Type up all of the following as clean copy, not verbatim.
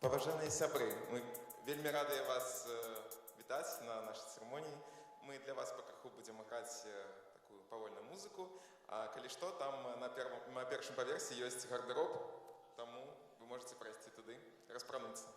Паважаныя сябры, мы вельмі радыя вас вітаць на нашай цырымоніі. Мы для вас пакрыху будзем граць такую павольную музыку. А калі што, там на першым паверсе ёсць гардэроб, таму вы можете прайсці туды, распрануцца.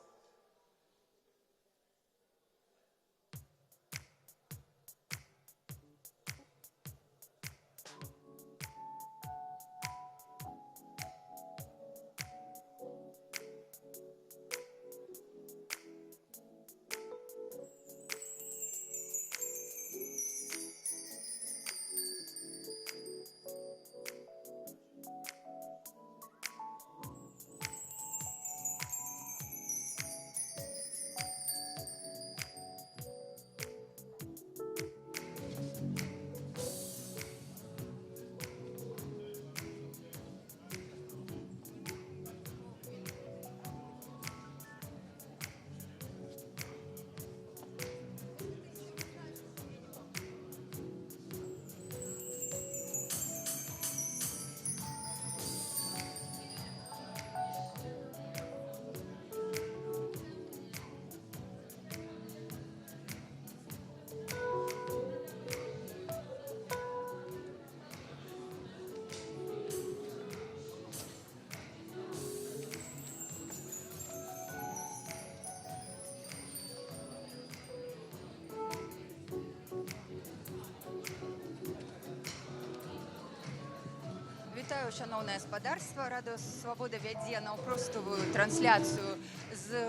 Вітаю, шановне господарство. Радіо Свобода вядзе наўпростовую трансляцыю з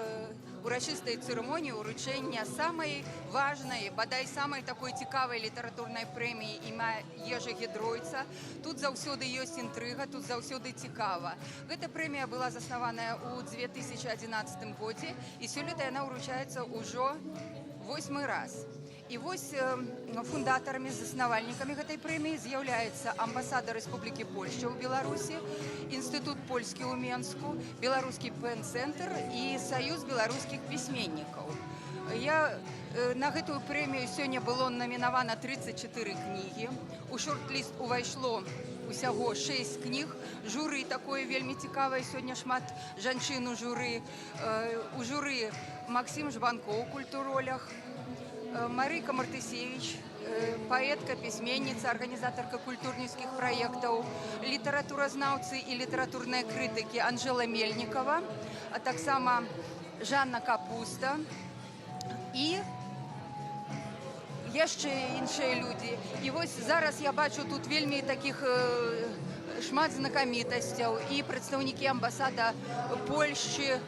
урачыстай цырымоніі ўручэння самай важнай, бадай самай такой цікавай літаратурнай прэміі імя Ежы Гідройца. Тут заўсёды ёсць інтрыга, тут заўсёды цікава. Гэта прэмія была заснаваная ў 2011 годзе, і сёлета яна ўручаецца ўжо 8-й раз. І вось фундатарамі, заснавальнікамі гэтай прэміі з'яўляецца амбасада Рэспублікі Польшча ў Беларусі, Інстытут польскі ў Менску, Беларускі пэн-цэнтр і Саюз беларускіх пісьменнікаў. На гэтую прэмію сёння было намінавана 34 кнігі. У шорт-ліст увайшло усяго 6 кніг. Журы такое вельмі цікавае, сёння шмат жанчын у журы. У журы Максім Жбанко ў культуролях, Марыка Мартысевич, паэтка, пісьменніца, арганізатарка культурніцкіх праектаў, літаратуразнаўцы і літаратурныя крытыкі Анжела Мельнікова, а таксама Жанна Капуста і яшчэ іншыя людзі. І вось зараз я бачу тут вельмі такіх шмат знакамітасцяў і прадстаўнікі амбасада Польшчы,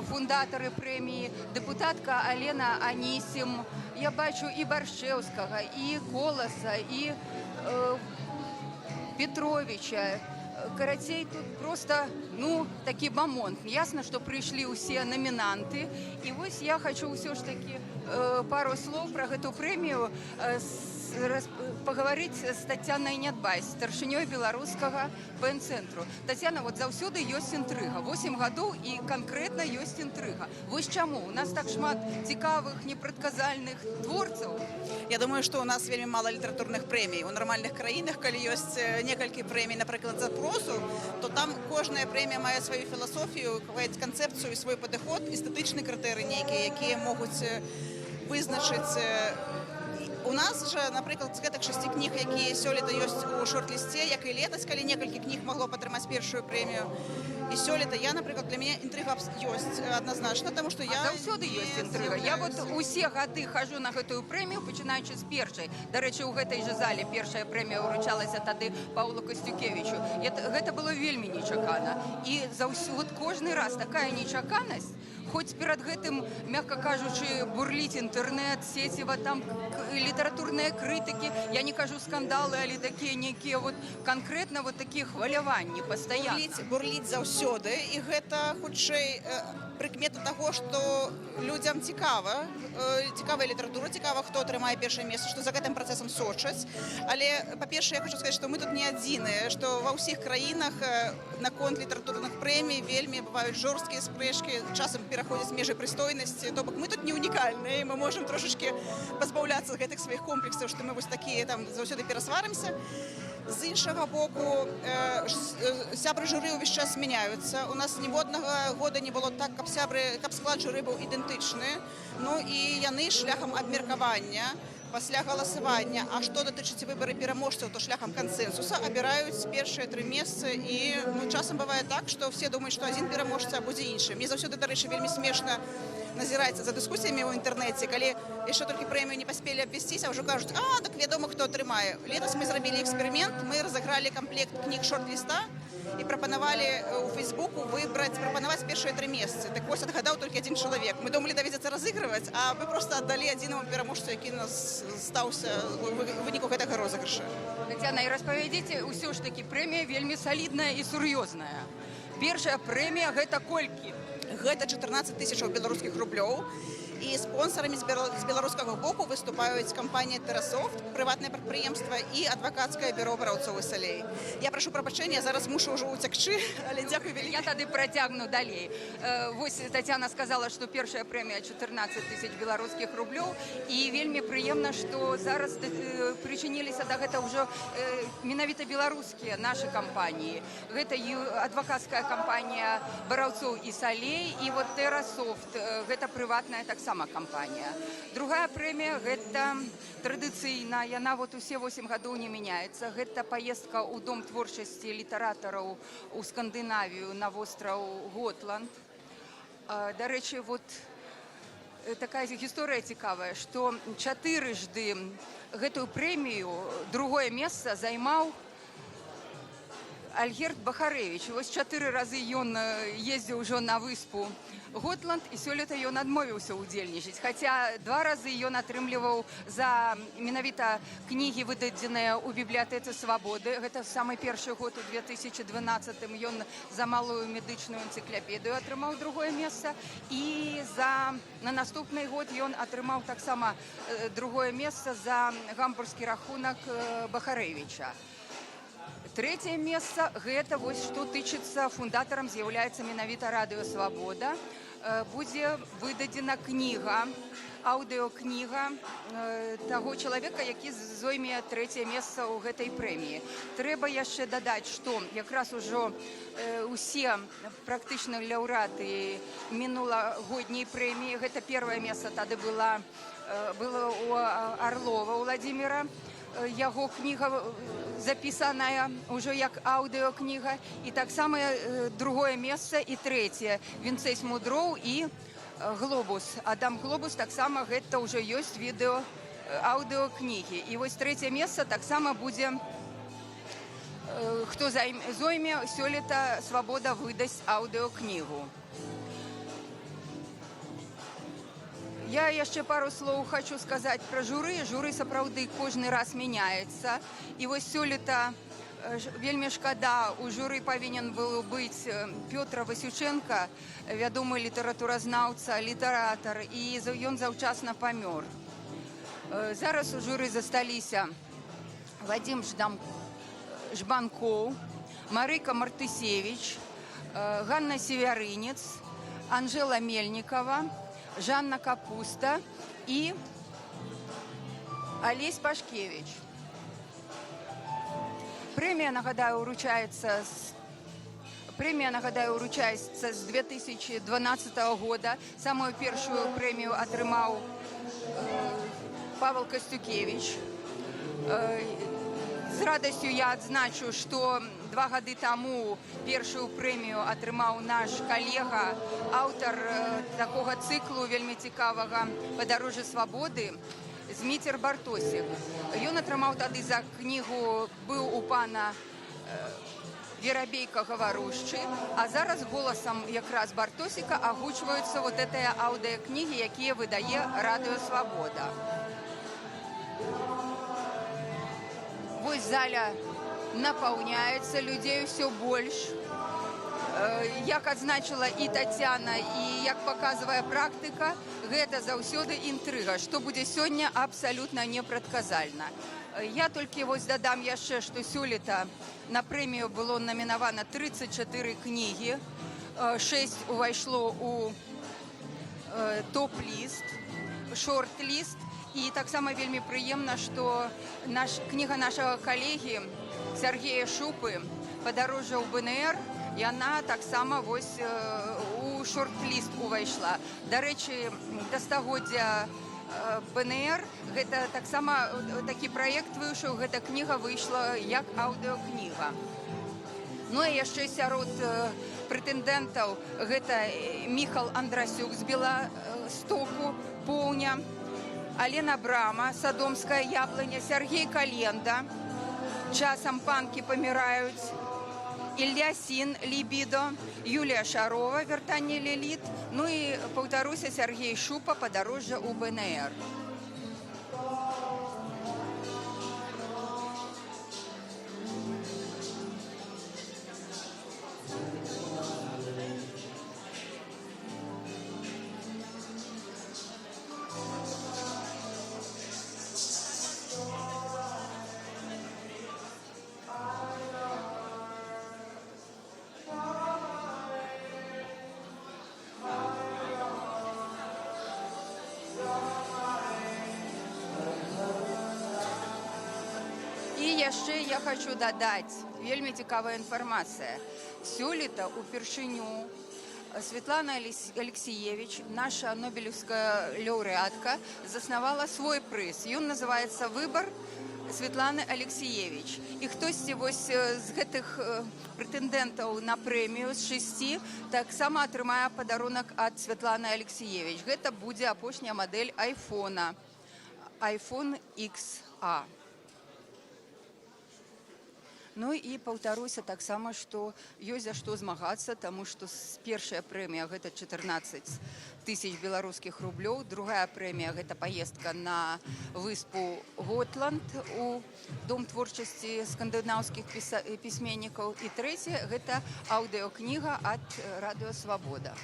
фундатары прэміі, дэпутатка Алена Анісім. Я бачу і Баршчэўскага, і Коласа, і Петровича. Карацей, тут просто, такі мамонт. Ясна, што прыйшлі ўсе намінанты. І вось я хочу ўсё ж такі пару слоў пра гэту прэмію пагаварыць з Тацянай Нядбай, старшынёй беларускага пэн-цэнтру. Тацяна, вот заўсёды ёсць інтрыга. 8 гадоў і канкрэтна ёсць інтрыга. Вось чаму? У нас так шмат цікавых, непрадказальных творцаў. Я думаю, што у нас вельмі мала літаратурных прэмій. У нармальных краінах, калі ёсць некалькі прэмій, напрыклад, за прозу, то там кожная прэмія мае сваю філасофію, канцэпцыю, свой падыход, эстэтычны крытэрый нейкі, якія могуць вызначыць. У нас жа, напрыклад, з гэтых 6 кніг, якія сёлета ёсць у шорт-лісце, як і летась, калі некалькі кніг магло падтрымаць першую прэмію. І сёлета я, напрыклад, для мяне інтрыга ёсць адназначна, таму што я... Заўсёды ёсць інтрыга. Я вот усе гады хожу на гэтую прэмію, пачынаючы з першай. Дарэчы, у гэтай жа зале першая прэмія ўручалася тады Паўлу Касцюкевічу. Гэта было вельмі нечакана. І заўсёды кожны раз такая нечаканасць, хоць перад гэтым, мякка кажучы, бурліць інтэрнэт, сеціва, там літаратурныя крытыкі, я не кажу скандалы, але такія нейкія канкрэтна такія хваляванні пастаянна. Бурліць заўсёды, і гэта хутчэй прыкмета таго, што людзям цікавая літаратура, цікава, хто атрымае першае месца, што за гэтым працэсам сочаць. Але, па-першае, я хочу сказаць, што мы тут не адзіныя, што ва ўсіх краінах наконт літаратурных прэмій вельмі бываюць жорсткія спрэчкі, часам пераходзяць межы прыстойнасці. То бок мы тут не унікальныя, мы можам трошачкі пазбаўляцца з гэтых сваіх комплексаў, што мы вось такія там заўсёды перасварымся. З іншого боку, сябри журы увесь час міняються. У нас ні в одного года не було так, каб склад журы був ідентичний. Ну і яны шляхом абмеркавання, пасля галасавання, а што датычыць выбары пераможцаў, то шляхам кансэнсуса абіраюць першыя 3 месцы. І часам бывае так, што все думаюць, што адзін пераможца, а будзе іншы. Мне заўсёды, дарэчы, вельмі смешна назіраецца за дыскусіямі ў інтэрнэце, калі яшчэ толькі прэмію не паспелі абвесціся, ўжо кажуць, так вядома, хто атрымае. Летась мы зрабілі эксперымент, мы разыгралі камплект кніг шорт-ліста і прапанавалі у Фейсбуку прапанаваць першыя 3 месцы. Так вось адгадаў толькі адзін чалавек. Мы думалі, давядзецца разыгрываць, а мы проста аддалі адзінаму пераможцу, які нас стаўся у выніку гэтага розыгрыша. Тетяна, і распавядзіце, ўсё ж такі прэмія вельмі салідная і сур'ёзная. Першая прэмія гэта колькі? Гэта 14 тысячаў беларускіх рублёў. І спонсорамі з беларускага боку выступаюць кампанія «Терасофт», прыватнае прадпрыемства і адвакацкае бюро бараўцоў і салей. Я прашу прабачэння, зараз мушу ўжо уцякчы, але дзякуй вялікі. Я тады працягну далей. Вось Тетяна сказала, што першая прэмія 14 тысяч беларускіх рублёў, і вельмі прыемна, што зараз прычыніліся да гэта ўжо менавіта беларускія нашы кампаніі. Гэта адвакацкая кампанія бараўцоў і салей, і вот «Терасофт», гэта прыватная таксама кампанія. Другая прэмія гэта традыцыйна, яна вот усе 8 гадоў не мяняецца. Гэта паездка ў дом творчасці літаратараў у Скандынавію на востраў Готланд. Дарэчы, вот такая гісторыя цікавая, што 4-жды гэтую прэмію другое месца займаў Альгерд Бахарэвіч. Вось 4 разы ён ездзіў ўжо на выспу Готланд, і сёлета ён адмовіўся ўдзельнічаць. Хаця 2 разы ён атрымліваў за менавіта кнігі, выдадзеныя ў бібліятэцы Свабоды. Гэта самы першы год, у 2012-м, ён за малую медычную энцыклапедыю атрымаў другое месца. І на наступны год ён атрымаў таксама другое месца за гамбургскі рахунак Бахарэвіча. Трэцяе месца, гэта вось што тычыцца, фундатарам з'яўляецца менавіта радыё «Свабода». Будзе выдадзена кніга, аўдыокніга таго чалавека, які зойме 3-е месца ў гэтай прэміі. Трэба яшчэ дадаць, што якраз ужо усе практычна лаўрэаты мінулагодняй прэміі, гэта 1-е месца тады было у Арлова Владзіміра, яго кніга запісаная ўжо як аўдыокніга, і таксама 2-е месца і 3-е Вінцэй Смудроў і Глобус. Адам Глобус таксама гэта ўжо ёсць відэо аўдыокнігі. І вось 3-е месца таксама будзе, хто зойме, сёлета Свабода выдасць аўдыокнігу. Я яшчэ пару слоў хочу сказаць пра журы. Журы сапраўды кожны раз мяняецца. І вось сёлета вельмі шкада, у журы павінен быў быць Пётр Васюченко, вядомы літаратуразнаўца, літаратар, і ён заўчасна памёр. Зараз у журы засталіся Вадзім Жбанкоў, Марыка Мартысевіч, Ганна Севярынец, Анжела Мельнікова, Жанна Капуста і Алесь Пашкевич. Прэмія, нагадаю, уручаецца з 2012 года. Самую першую прэмію атрымаў Павел Костюкевич. З радасцю я адзначу, што 2 гады таму першую прэмію атрымаў наш калега, аўтар такога цыклу вельмі цікавага «Падарожжа свабоды» Зміцер Бартосік. Ён атрымаў тады за кнігу «Быў у пана Верабейка Гаварушчы», а зараз голасам якраз Бартосіка агучваюцца вот гэтыя аўдыокнігі, якія выдае радыё «Свабода». Вось заля напаўняецца, людзей усё больш. Як адзначыла і Тацяна, і як паказвае практыка, гэта заўсёды інтрыга, што будзе сёння абсалютна непрадказальна. Я толькі вось дадам яшчэ, што сёлета на прэмію было намінавана 34 кнігі, 6 увайшло ў топ-ліст, шорт-ліст, І таксама вельмі прыемна, што кніга нашага калегі Сергея Шупы «Падарожжа ў БНР», яна таксама вось у шорт-ліст увайшла. Дарэчы, да стагоддзя БНР гэта таксама такі праект выйшаў, гэта кніга выйшла як аўдыокніга. Ну і яшчэ сярод прэтэндэнтаў гэта Міхал Андрасюк з Беластоку, Поўня, Алена Брама, Садомская яблыня, Сергей Календа, «Часам панкі паміраюць», Ілля Сін, «Лібідо», Юлія Шарова, «Вяртанне Ліліт», ну і, паўтаруся, Сергей Шупа, «Падарожжа ў БНР». І яшчэ я хочу дадаць, вельмі цікавая інфармацыя. Сёлета упершыню Светлана Алексіевіч, наша нобелевская лаўрэатка, заснавала свой прыз. Ён называецца «Выбар Светланы Алексіевіч». І хтосьці вось з гэтых прэтэндэнтаў на прэмію з 6 таксама атрымае падарунак ад Светланы Алексіевіч. Гэта будзе апошняя мадэль айфона, iPhone XA. Ну і паўтаруся таксама, што ёсць за што змагацца, таму што першая прэмія гэта 14 000 беларускіх рублёў, другая прэмія гэта паездка на выспу Готланд у Дом творчасці скандынаўскіх пісьменнікаў, і трэцяя гэта аўдыокніга ад Радыё Свабода.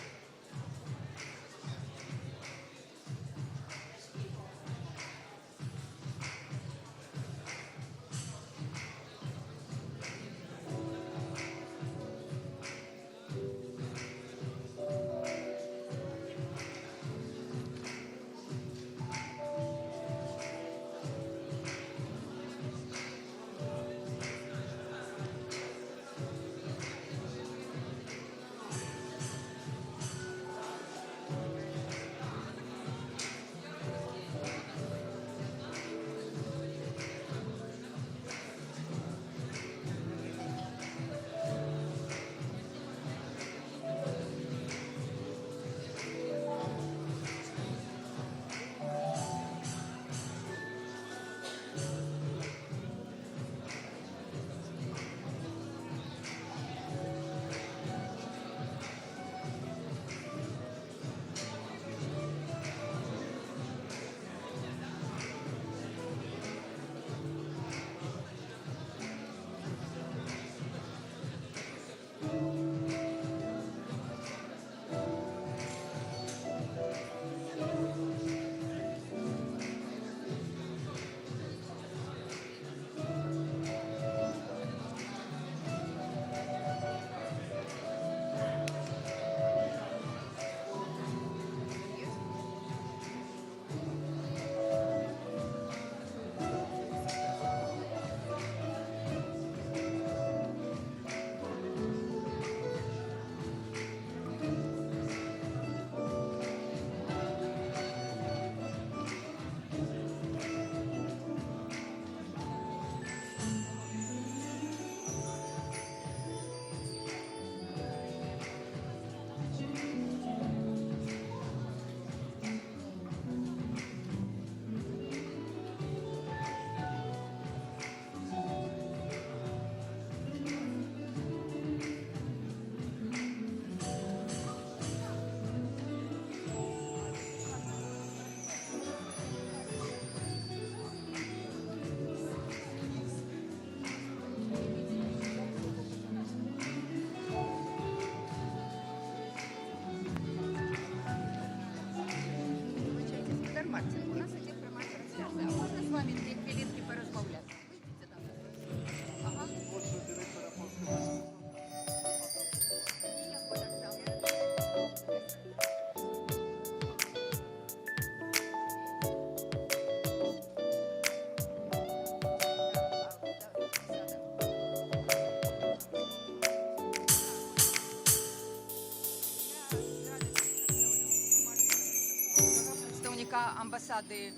представника амбасады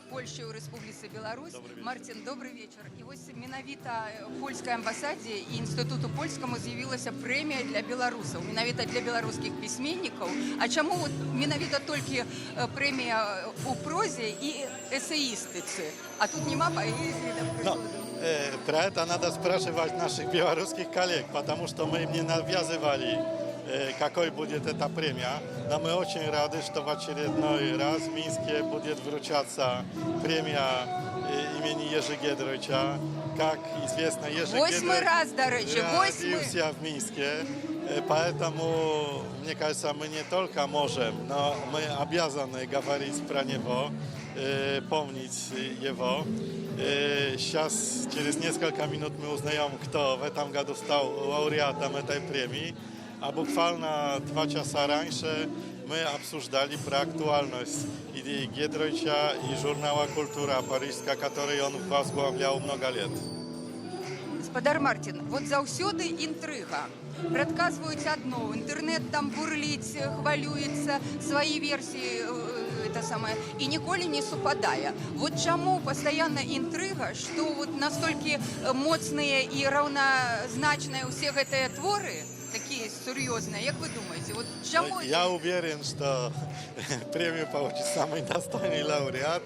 Польши ў Рэспубліцы Беларусь. Марцін, добрый вечар. І вось менавіта польскай амбасадзе і інстытуту польскаму з'явілася прэмія для беларусаў, менавіта для беларускіх пісьменнікаў. А чаму вот менавіта толькі прэмія у прозе і эсеістыцы? А тут нема поэзии, да, Ну, про это надо спрашивать наших белорусских коллег, потому что мы им не навязывали, какой будет эта премия. Но мы очень рады, что в очередной раз в Минске будет вручаться премия имени Ежи Гедройча. Как известно, Ежи Восьмый раз, до речи, восьмый. родился в Минске. Поэтому, мне кажется, мы не только можем, но мы обязаны говорить про него, помнить его. Сейчас, через несколько минут мы узнаем, кто в этом году стал лауреатом этой премии. А буквально 2 часа раньше мы обсуждали про актуальность идеи Гедройча и журнала «Культура» парижская, который он возглавлял много лет. Гаспадар Марцін, вот заўсёды інтрыга. Прадказваюць адно, інтэрнэт там бурліць, хвалюецца, свае версіі і ніколі не супадае. Вот чаму пастаянна інтрыга, што вот настолькі моцныя і раўназначныя ўсе гэтыя творы, такие серьезные, как вы думаете? Вот чему... Я уверен, что премию получит самый достойный лауреат.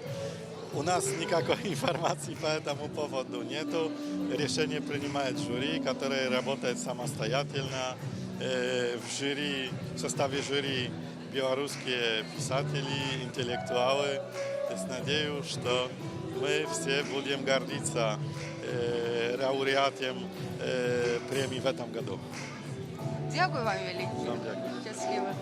У нас никакой информации по этому поводу нету. Решение принимает жюри, которое работает самостоятельно. В составе жюри белорусские писатели, интеллектуалы. То есть надеюсь, что мы все будем гордиться лауреатом премии в этом году. Дякую вам, велике. Щасливо.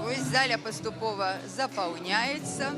Ось заля поступово запаўняецца.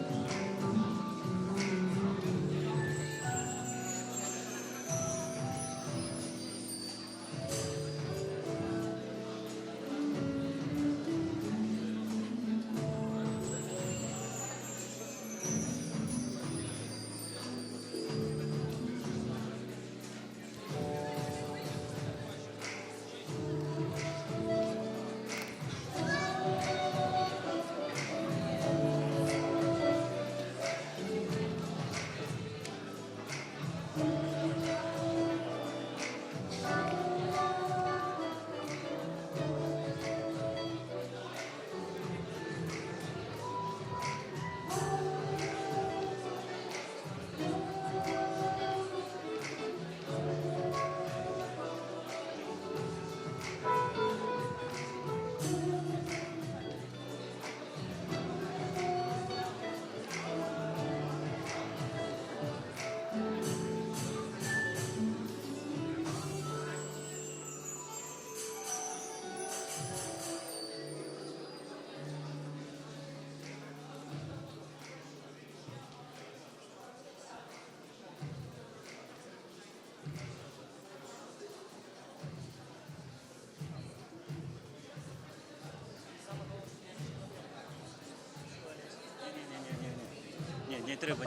Не треба.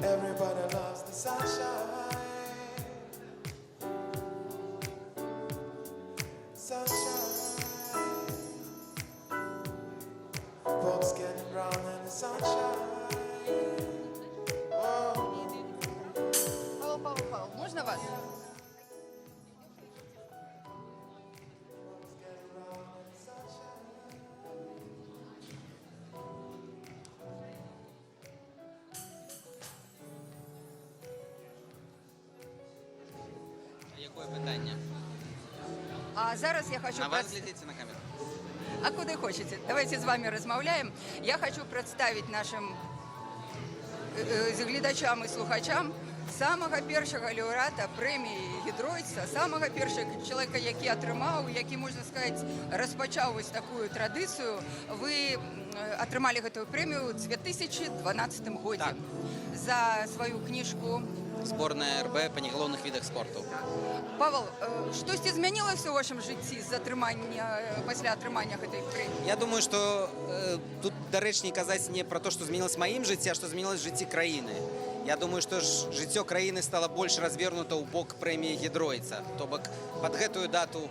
Everybody loves the sunshine. Sunshine. Folks getting brown in the sunshine. Павел, можно вас? Якое питання? А зараз я хочу... На вас глядите на камеру. А куди хочете? Давайте з вами розмовляємо. Я хочу представити нашим глядачам і слухачам самого першого лауреата премії Гідройца, самого першого чоловіка, який отримав, який, можна сказати, розпочав ось таку традицію. Ви отримали цю премію у 2012 році Так. за свою книжку. Зборная РБ по неголовних видах спорту. Павел, щось змінилося у вашому житті після отримання цієї премії? Я думаю, що тут доречні казати не про те, що змінилось в моїм житті, а що змінилось в житті країни. Я думаю, що життя країни стало більш розвернуто у бок премії Гідройца. Тобто під гэтую дату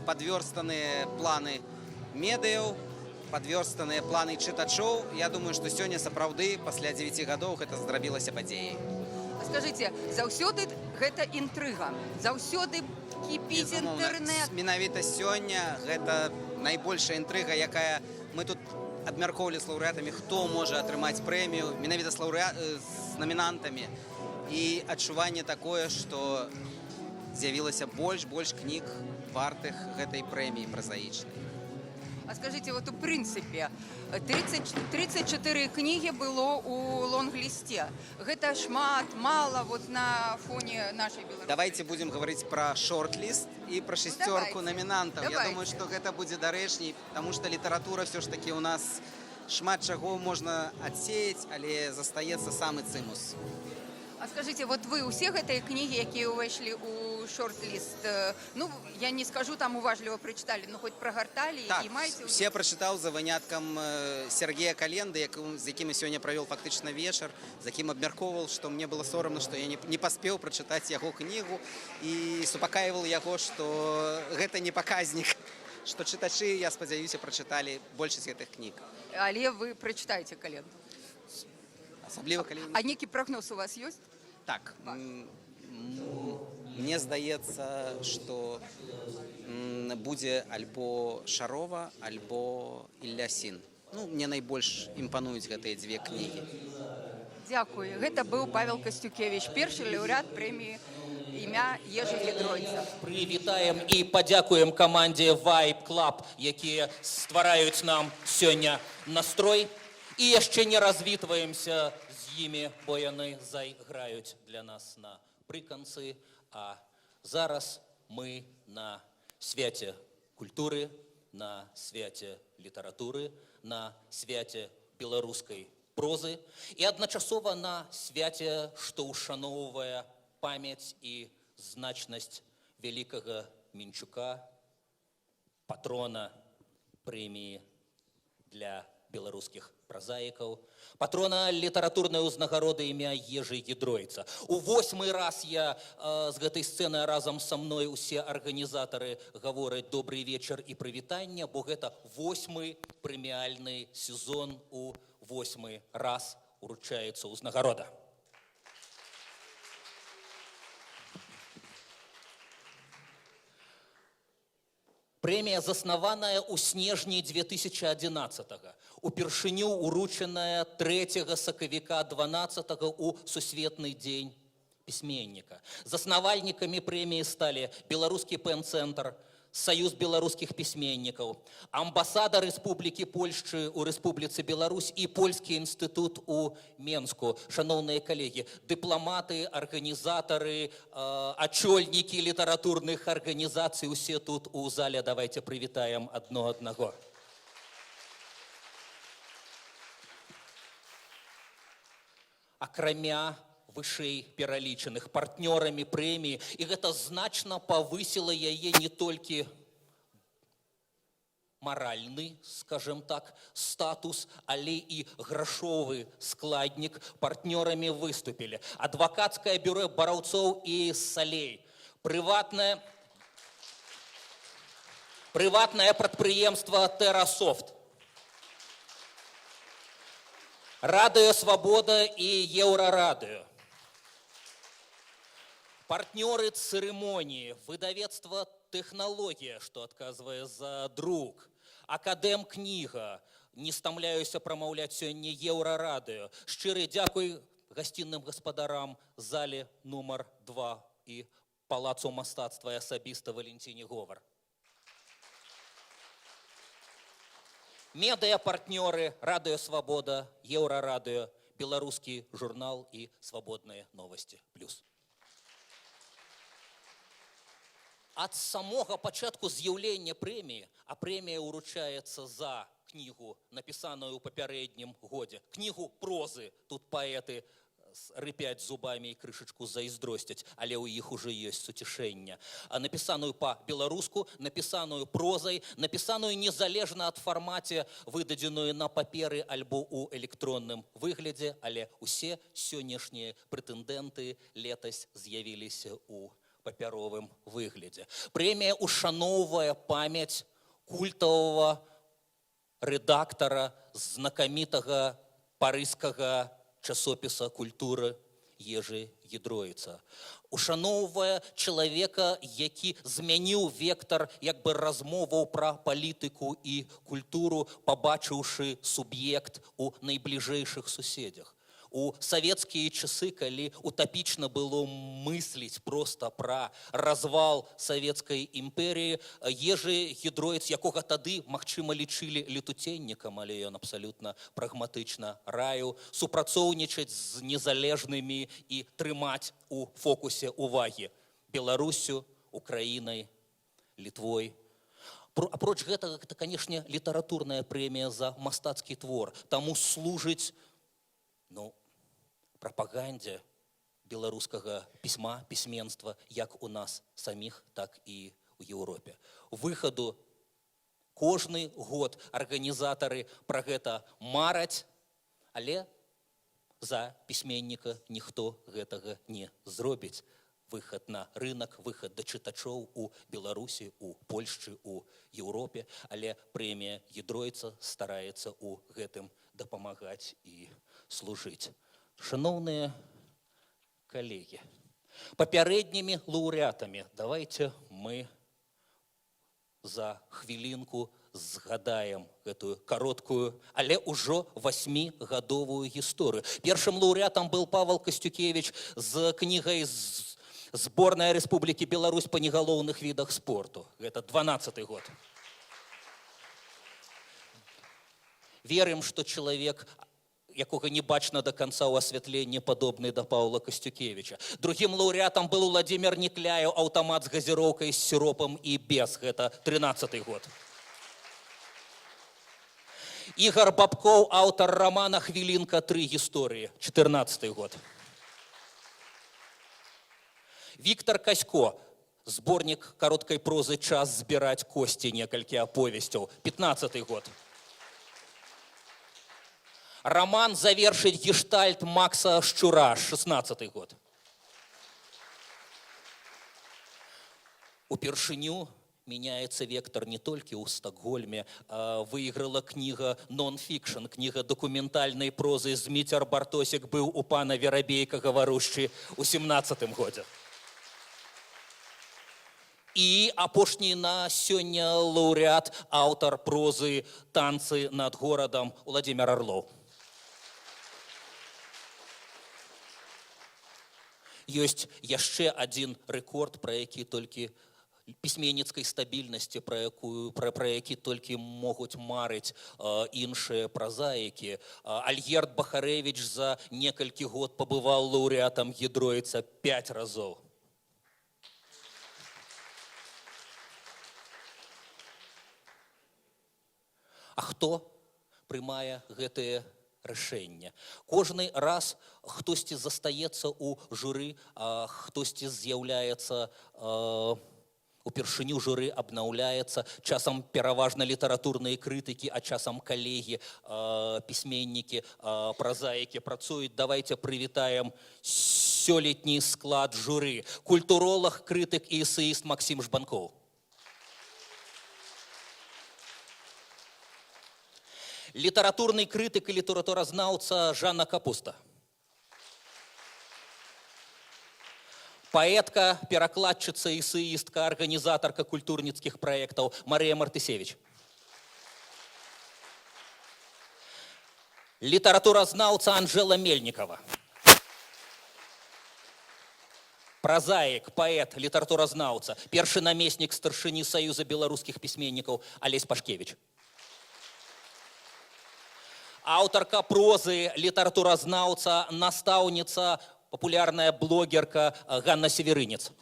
підверстані плани медіяў, підверстані плани читачів. Я думаю, що сьогодні, сапраўды, після 9 років, це зробилося подією. Скажите, заўсёды гэта інтрыга, заўсёды кіпіць інтэрнэт. Менавіта сёння гэта найбольшая інтрыга, якая мы тут абмяркоўвалі з лаўрэатамі, хто можа атрымаць прэмію, менавіта з намінантамі. І адчуванне такое, што з'явілася больш кніг вартых гэтай прэміі празаічнай. А скажите, вот у прынцыпе 34 кнігі было у лонглісце. Гэта шмат, мала вот на фоне нашай Беларусі. Давайте будем говорить про шорт-лист и про шестерку давайте. номинантов. Я Давайте. думаю, что это будет дарэчней, потому что литература все ж таки у нас шмат чаго можна адсеяць, але застаецца самы цымус. А скажите, вот вы усе гэтыя кнігі, якія ўвайшлі у шорт-ліст, ну, я не скажу, там уважліва прачыталі, ну, хоць прагарталі Так, і маеце... все прачытаў за выняткам Сергея Календы, з якім я сёння правёл фактычна вечар, з якім абмяркоўваў, што мне было сорамна, што я не паспеў прачытаць яго кнігу і супакаіваў яго, што гэта не паказнік, што чытачы, я спадзяюся, прачыталі большасць гэтых кніг. Але вы прачытаеце Календу. Асабліва калі... А некі прагноз у вас ёсць? Так, мне здаецца, што будзе альбо Шарова, альбо Іллясін. Ну, мне найбольш імпануюць гэтыя дзве кнігі. Дзякую. Гэта быў Павел Касцюкевич, першы лаўрэат прэміі імя Ежы Гідройца. Прывітаем і падзякуем камандзе Vibe Club, якія ствараюць нам сёння настрой. І яшчэ не развітваемся з імі, бо яны зайграюць для нас на прыканцы. А зараз мы на свяце культуры, на свяце літаратуры, на свяце беларускай прозы і адначасова на свяце, што ўшаноўвае памяць і значнасць вялікага Мінчука, патрона прэміі для беларускіх празаікаў, патрона літаратурнай узнагароды імя Ежы Гідройца. У 8-й раз я з гэтай сцэны разам са мной усе арганізатары гавораць добрый вечар і прывітання, бо гэта 8-й прэміяльны сезон, у 8-й раз уручаецца ўзнагарода. Прэмія заснаваная ў снежні 2011-го. Упершыню уручаная 3 сакавіка 12-го у Сусветны дзень пісьменніка. Заснавальнікамі прэміі сталі Беларускі пэн-цэнтр, Саюз беларускіх пісьменнікаў, амбасада Рэспублікі Польшчы ў Рэспубліцы Беларусь і Польскі інстытут у Менску. Шаноўныя калегі, дыпламаты, арганізатары, ачольнікі літаратурных арганізацый, усе тут у зале. Давайте прывітаем адно аднаго. Акрамя вышэй пералічаных партнёрамі прэміі, і гэта значна павысіла яе не толькі маральны, скажем так, статус, але і грашовы складнік. Партнёрамі выступілі адвакацкае бюро Бараўцоў і Салей, прыватнае прадпрыемства Тэрасофт, Радыё Свабода і Еўрарадыё. Партнеры церемонии, выдавецтво «Технология», что отказывая за друк, Академ книга, не стамляюся промаўляць сёння Еўрарадыё. Шчыры дзякуй гасцінным гаспадарам зале нумар 2 і Палацу мастацтва і асабіста Валентине Говор. Медыа-партнеры Радио Свобода, Еврорадио, Белорусский журнал и Свободные новости плюс. Ад самого пачатку з'яўлення прэміі, а прэмія ўручаецца за кнігу, напісаную ў папярэднім годзе. Кнігу прозы. Тут паэты рыпяць зубамі і крышачку зайздросцяць, але ў іх уже ёсць суцішэнне. А напісаную па-беларуску, напісаную прозай, напісаную незалежна ад фармаце, выдадзеную на паперы альбо ў электронным выглядзе, але ўсе сённяшнія прэтэндэнты летась з'явіліся ў папяровым выглядзе. Прэмія ушаноўвае памяць культавага рэдактара знакамітага парыжскага часопіса культуры Ежы Гідроіца. Ушаноўвае чалавека, які змяніў вектар як бы размоваў пра палітыку і культуру, пабачыўшы суб'ект у найбліжэйшых суседзях. У савецкія часы, калі утапічна было мысліць проста пра развал савецкай імперіі, Ежы Гідроіц, якога тады, магчыма, лічылі летуценнікам, але ён абсалютна прагматычна раіў, супрацоўнічаць з незалежнымі і трымаць у фокусе увагі Беларусю, Украінай, Літвой. Апроч гэтага, гэта, канешне, літаратурная прэмія за мастацкі твор. Таму служыць, прапагандзе беларускага пісьма, пісьменства, як у нас саміх, так і ў Еўропе. Выхаду кожны год арганізатары пра гэта мараць, але за пісьменніка ніхто гэтага не зробіць. Выхад на рынок, выхад да чытачоў у Беларусі, у Польшчы, у Еўропе, але прэмія Гідроіца стараецца ў гэтым дапамагаць і служыць. Шановные коллеги, папярэднімі лаўрэатамі давайте мы за хвілінку згадаем гэтую кароткую, але ўжо 8-гадовую гісторыю. Першым лаўрэатам был Павел Костюкевич з кнігай «Сборная Республики Беларусь по негалоўных видах спорту». Это 12-й год. Верим, что человек, якога не бачна до конца ў асвятленні, падобны да Павла Костюкевича. Другим лаўрэатам был Владимир Некляев, аўтамат з газіроўкай, з сіропам і без. Гэта 13-й год. Ігор Бабков, аўтар романа «Хвілінка. 3 гісторыі», 14-й год. Виктор Касько, сборник короткой прозы «Час збіраць кости», некалькі аповесцяў, 15-й год. Роман «Завершить гештальт» Макса Шчура, 16-й год. Упершыню меняется вектор не только у Стокгольме, а выиграла книга «Нон-фикшн», книга документальной прозы «Зміцер Бартосік быў у пана Верабейка гаварушчы» у 17-м годзе. І апошні на сёння лаўрэат, аўтар прозы «Танцы над горадам» Владимир Орлов. Ёсць яшчэ адзін рэкорд, пра які толькі пісьменніцкай стабільнасці, пра які толькі могуць марыць іншыя празаікі. Альгерд Бахарэвіч за некалькі год пабываў лаўрэатам Гідроіца 5 разоў. А хто прымае гэтыя рашэння? Кожны раз хтосьці застаецца ў журы, а хтосьці з'яўляецца упершыню, журы абнаўляецца, часам пераважна літаратурныя крытыкі, а часам калегі, пісьменнікі, празаікі працуюць. Давайте прывітаем сёлетні склад журы. Культуролог, крытык і эсеіст Максим Жбанков. Літаратурны крытык і літаратуразнаўца Жанна Капуста. Паэтка, перакладчыца, эсеістка, арганізатарка культурніцкіх праектаў Марыя Мартысевіч. Літаратуразнаўца Анжела Мельнікова. Празаік, паэт, літаратуразнаўца, першы намеснік старшыні Саюза беларускіх пісьменнікаў Алесь Пашкевіч. Аўтарка прозы, літаратуразнаўца, настаўніца, папулярная блогерка Ганна Северынец.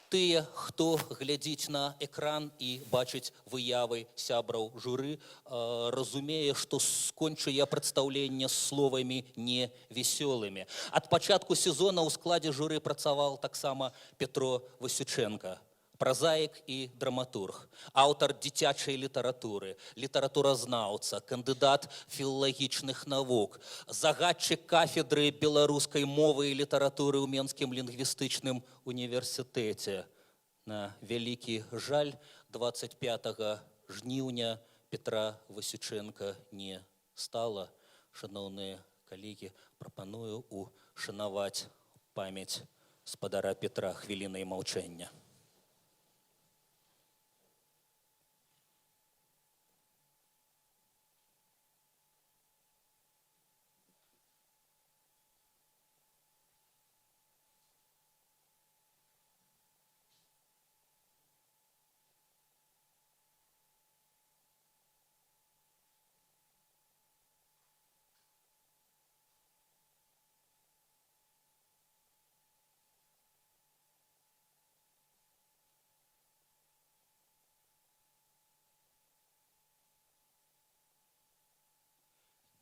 Тыя, хто глядзіць на экран і бачыць выявы сябраў журы, разумее, што скончу я прадстаўленне словамі не весёлымі. Ад пачатку сезона ў складзе журы працаваў таксама Петро Васюченко, празаік і драматург, аўтар дзіцячай літаратуры, літаратуразнаўца, кандыдат філалагічных навук, загадчык кафедры беларускай мовы і літаратуры ў Менскім лінгвістычным універсітэце. На вялікі жаль, 25 жніўня Петра Васюченка не стала. Шановныя калегі, прапаную ушанаваць памяць спадара Петра хвілінай маўчання.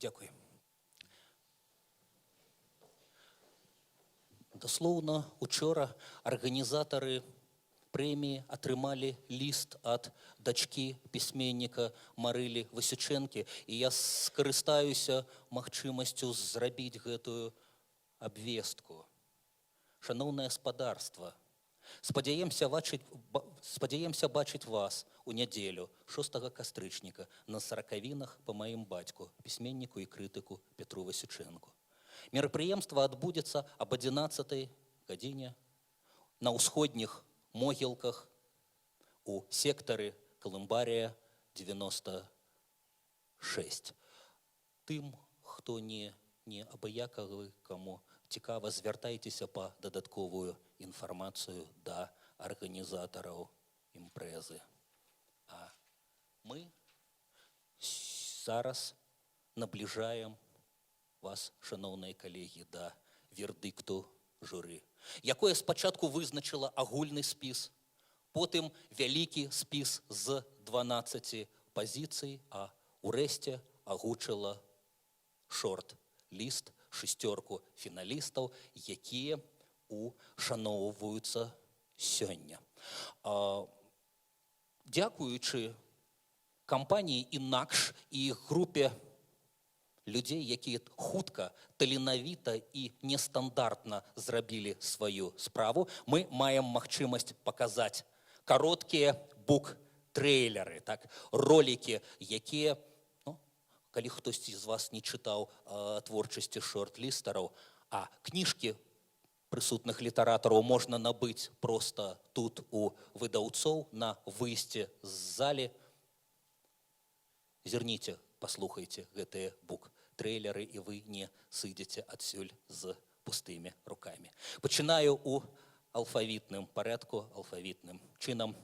Дякую. Дословно, учора арганізатары прэміі атрымалі ліст ад дачкі пісьменніка Марылі Васючэнкі, і я скарыстаюся магчымасцю зрабіць гэтую абвестку. Шановнае спадарства, спадзяемся бачыць вас у нядзелю 6 кастрычніка на саракавінах па маім бацьку, пісьменніку і крытыку Петру Васючэнку. Мерапрыемства адбудзецца аб 11 гадзіне на ўсходніх могілках у сектары Калымбарія 96. Тым, хто не абыякавы, каму цікава, звяртайцеся па дадатковую інфармацыю да арганізатараў імпрэзы. А мы зараз набліжаем вас, шановныя калегі, да вердыкту журы, якое спачатку вызначыла агульны спіс, потым вялікі спіс з 12 пазіцый, а ўрэшце агучыла шорт-ліст, 6 фіналістаў, якія ушаноўваюцца сёння. Дзякуючы кампаніі «Інакш» і групе людзей, якія хутка, таленавіта і нестандартна зрабілі сваю справу, мы маем магчымасць паказаць кароткія бук-трэйлеры, ролікі, якія, калі хтосьці з вас не чытаў творчасці шорт-лістараў, а кніжкі прысутных літаратараў можна набыць проста тут у выдаўцоў на выйсці з залі. Зірніце, паслухайце гэтыя бук-трэйлеры, і вы не сыдзеце адсюль з пустымі рукамі. Пачынаю у алфавітным парадку, алфавітным чынам.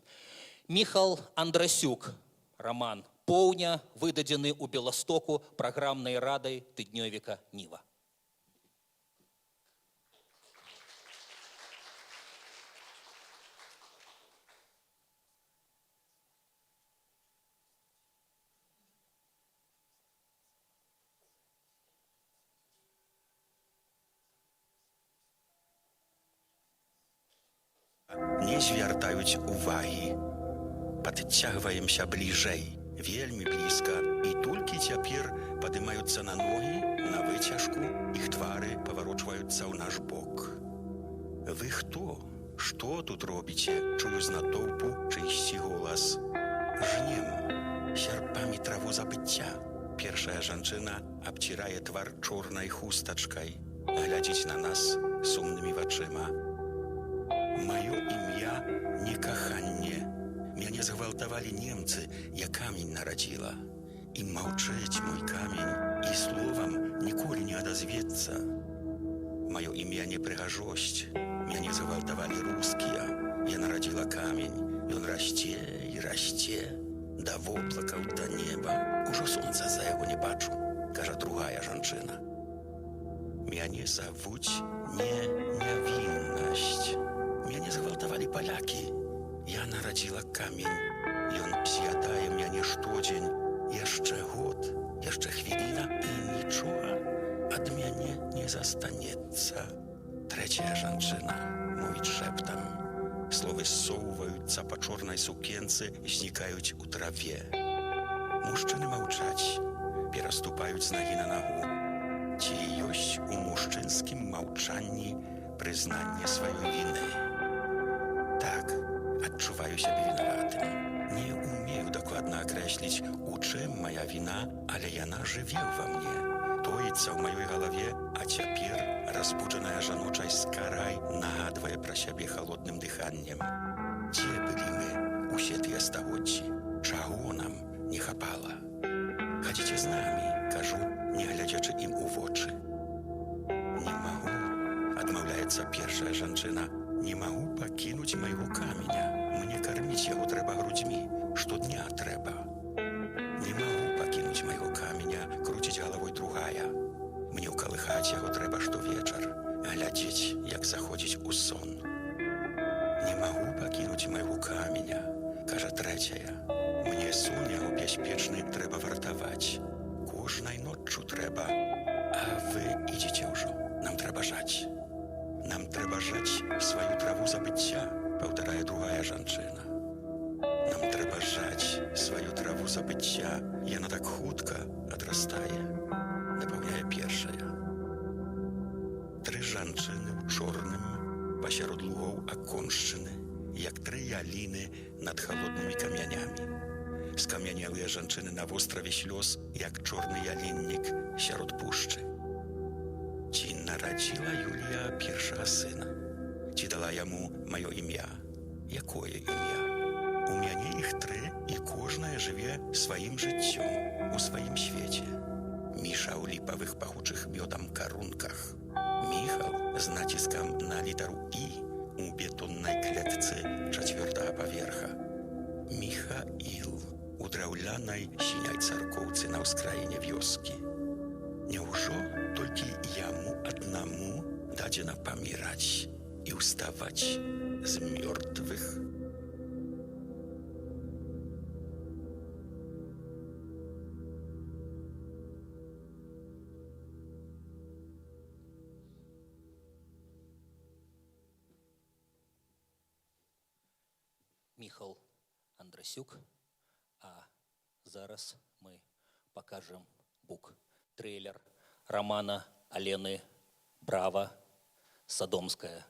Міхал Андрасюк, раман «Поўня», выдадзены ў Беластоку праграмнай радай тыднёвіка «Ніва». Не звяртаюць увагі. Падцягваемся бліжэй, вельмі блізка, і толькі цяпер падымаюцца на ногі, на выцяжку, іх твары паварочваюцца ў наш бок. Вы хто? Што тут робіце? Чую з натоўпу чыйсьці голас. Жнем сярпамі траву забыцця. Першая жанчына абцірае твар чорнай хустачкай, глядзіць на нас сумнымі вачыма. Маё імя не каханне. Мяне згвалтавалі немцы, я камень нарадзіла. І маўчэць мой камень, і словам ніколі не адазвецца. Маё імя не прыгажосць. Мяне загвалтавалі рускія. Я нарадзіла камень. Ён расце і расце. Да воблакаў, да неба. Ужо сонца за яго не бачу, кажа другая жанчына. Мяне завуць нявіннасць. Мяне загвалтавалі палякі. Я нарадзіла камень. Ён з'ядае мяне штодзень. Яшчэ год, яшчэ хвіліна і нічога ад мяне не застанецца. Трэцяя жанчына мовіць шэптам. Словы ссоўваюцца па чорнай сукенцы, знікаюць у траве. Мужчыны маўчаць, пераступаюць з нагі на нагу. Ці ёсць у мужчынскім маўчанні прызнанне сваёй віны? Так, адчуваю сябе вінаватым. Не умею дакладна акрэсліць, у чым мая віна, але яна жыве ўва мне. Тоіцца ў маёй галаве, а цяпер разбуджаная жаночай скарай нагадвае пра сябе халодным дыханнем. Дзе былі мы усе тыя стагоддзі? Чаго нам не хапала? Хадзіце з намі, кажу, не глядзячы ім у вочы. Не магу, адмаўляецца першая жанчына, не магу пакінуць майго каменя. Мне карміць яго трэба грудзьмі, штодня трэба. Не магу пакінуць майго каменя, круціць галавой другая. Мне ўкалыхаць яго трэба штовечар, глядзець, як заходзіць у сон. Не магу пакінуць майго каменя, кажа трэцяя. Мне сон яго бяспечны трэба вартаваць. Кожнай ноччу трэба. А вы ідзіце ўжо, нам трэба жаць. Нам трэба жаць сваю траву забыцця, паўтарае другая жанчына. Нам трэба жаць сваю траву забыцця, яна так хутка адрастае, дапаўняе першая. Тры жанчыны ў чорным пасярод лугоў аконшчыны, як тры яліны над халоднымі камянямі. Скам'янелыя жанчыны на востраве слёз, як чорны яліннік сярод пушчы. Ці нарадзіла Юлія першага сына? Ці дала яму маё імя? Якое імя? У мяне іх тры, і кожная жыве сваім жыццём у сваім свеце. Міша ў ліпавых пахучых мёдам карунках. Міхал з націскам на літару «І» у бетоннай клетцы 4-го паверха. Міхаіл у драўлянай сіняй царкоўцы на ўскраіне вёскі. Няўжо толькі яму аднаму дадзена паміраць і ўставаць з мёртвых? Міхал Андрасюк, а зараз мы пакажам бук-трейлер романа Алены Брава «Садомская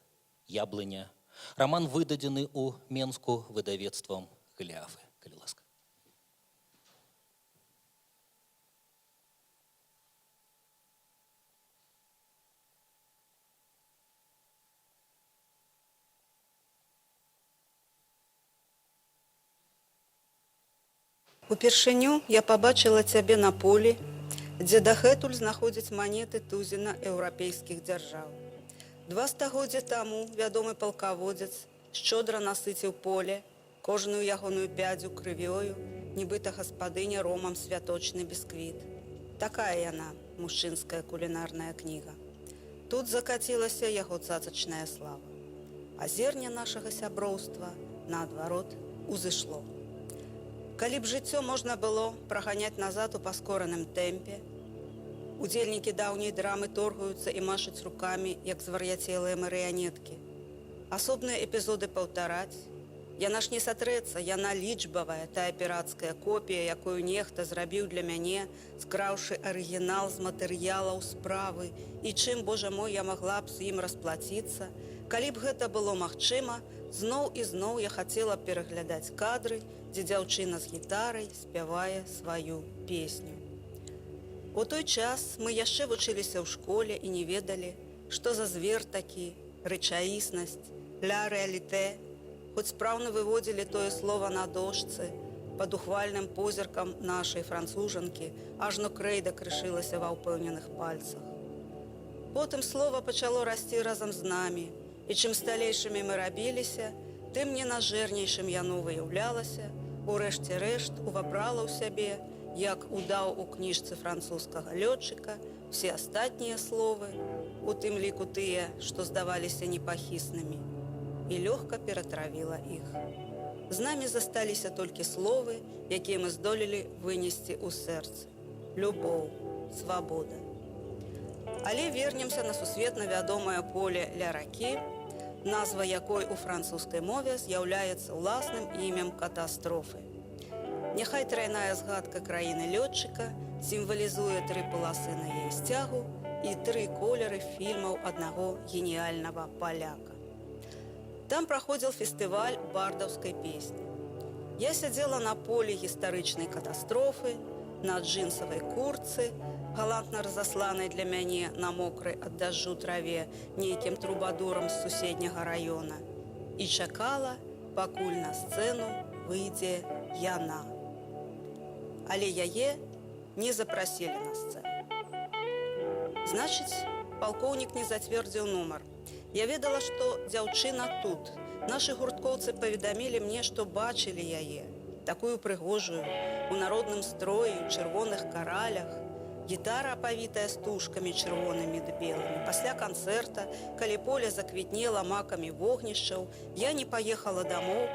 яблыня». Роман выдадзены ў Менску выдавецтвам Голіафы. Калі ласка. Упершыню я пабачыла цябе на полі, дзе дагэтуль знаходзяць манеты тузіна еўрапейскіх дзяржаў. 2 стагоддзя таму вядомы палкаводзец шчодра насыціў поле, кожную ягоную пядзю крывёю, нібыта гаспадыня ромам святочны бісквіт. Такая яна, мужчынская кулінарная кніга. Тут закацілася яго цацачная слава. А зерне нашага сяброўства, наадварот, узышло. Калі б жыццё можна было праганяць назад у паскораным тэмпе, удзельнікі даўняй драмы торгуюцца і машуць рукамі, як звар'яцелыя марыянеткі. Асобныя эпізоды паўтараць. Яна ж не сатрэцца, яна лічбавая, тая пірацкая копія, якую нехта зрабіў для мяне, скраўшы арыгінал з матэрыялаў справы, і чым, божа мой, я магла б з ім расплаціцца. Калі б гэта было магчыма, зноў і зноў я хацела пераглядаць кадры, дзе дзяўчына з гітарай спявае сваю песню. У той час мы яшчэ вучыліся ў школе і не ведалі, што за звер такі, рэчаіснасць, ля рэалітэ, хоць спраўна выводзілі тое слова на дошцы, пад ухвальным позіркам нашай францужанкі, ажно крэйда крышылася ва ўпэўненых пальцах. Потым слова пачало расці разам з намі, і чым сталейшымі мы рабіліся, тым ненажэрнейшым яно выяўлялася, у рэшце рэшт увабрала ў сябе, як удаў у кніжцы французскага лётчыка, все астатнія словы, у тым ліку тыя, што здаваліся непахіснымі, і лёгка ператравіла іх. З намі засталіся толькі словы, якія мы здолелі вынесці ў сэрцы. Любоў, свабода. Але вернемся на сусветна вядомае поле ля ракі, назва якой у французскай мове з'яўляецца ўласным імем катастрофы. Няхай трайная згадка краіны лётчыка сімвалізуе 3 паласы на яе сцягу і 3 колеры фільмаў аднаго геніяльнага паляка. Там праходзіў фестываль бардаўскай песні. Я сядзела на полі гістарычнай катастрофы, на джинсавай куртцы, галантна разасланай для мяне на мокрай ад дажджу траве нейкім трубадурам з суседняга раёна, і чакала, пакуль на сцэну выйдзе яна. Але яе не запрасілі на сцэну. Значыць, палкоўнік не зацвердзіў нумар. Я ведала, што дзяўчына тут. Нашы гурткоўцы паведамілі мне, што бачылі яе, такую прыгожую, у народным строі, чырвоных каралях, гітара апавітая стужкамі чырвонымі ды белымі. Пасля канцэрта, калі поле заквітнела макамі вогнішчаў, я не паехала дамоў,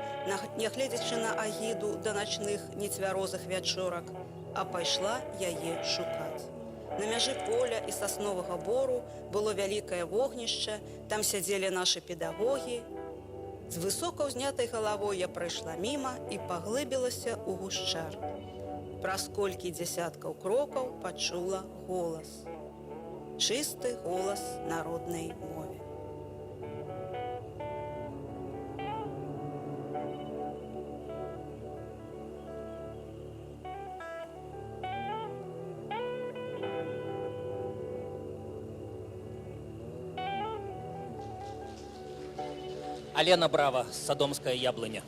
нягледзячы на агіду да начных нецвярозых вячорак, а пайшла яе шукаць. На мяжы поля і сасновага бору было вялікае вогнішча, там сядзелі нашы педагогі. З высока ўзнятай галавой я прайшла міма і паглыбілася ў гушчар. Праз колькі дзясяткаў крокаў пачула голас. Чысты голас народнай мове. Алена Брава, Садомская яблыня.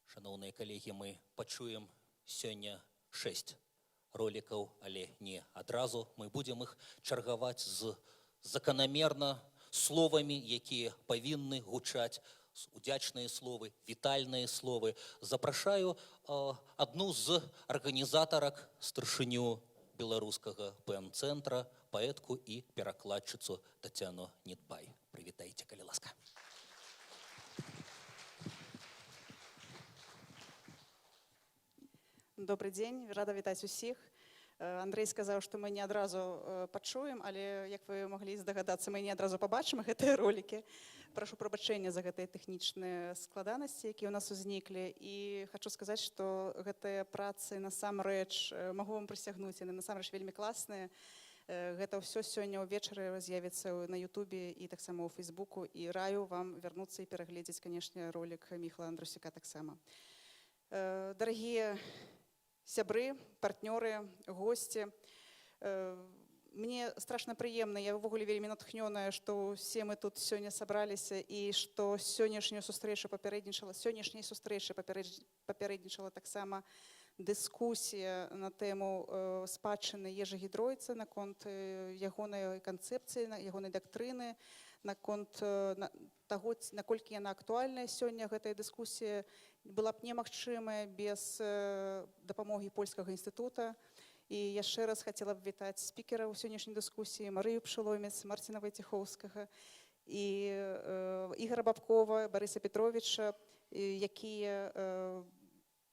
Шановныя калегі, мы пачуем сёння 6 ролікаў, але не адразу. Мы будзем іх чаргаваць з заканамерна словамі, якія павінны гучаць, удзячныя словы, вітальныя словы. Запрашаю адну з арганізатарак, старшыню беларускага ПМ-цэнтра, паэтку і перакладчыцу Тацяну Нідбай. Прывітайце, калі ласка. Добрый дзень, рада вітаць усіх. Андрэй сказаў, што мы не адразу пачуем, але, як вы маглі здагадацца, мы не адразу пабачым гэтыя ролікі. Прашу прабачэння за гэтыя тэхнічныя складанасці, якія ў нас узніклі. І хачу сказаць, што гэтыя працы насамрэч, магу вам прысягнуць, яны насамрэч вельмі класныя. Гэта ўсё сёння ўвечары з'явіцца на Ютубе і таксама ў Фейсбуку. І раю вам вярнуцца і перагледзець, канешне, ролік Міхала Андрусяка таксама. Дарагія сябры, партнёры, госці, мне страшна прыемна, я ўвогуле вельмі натхнёная, што ўсе мы тут сёння сабраліся і што сённяшняй сустрэчы папярэднічала таксама дыскусія на тэму спадчыны Ежы Гідройца, наконт ягонай канцэпцыі, ягонай дактрыны, наконт таго, наколькі яна актуальная сёння. Гэтая дыскусія была б немагчымая без дапамогі Польскага інстытута. І яшчэ раз хацела б вітаць спікера ў сённяшняй дыскусіі Марыю Пшыломец, Марціна Вайцехоўскага і Ігора Бабкова, Барыса Петровича, якія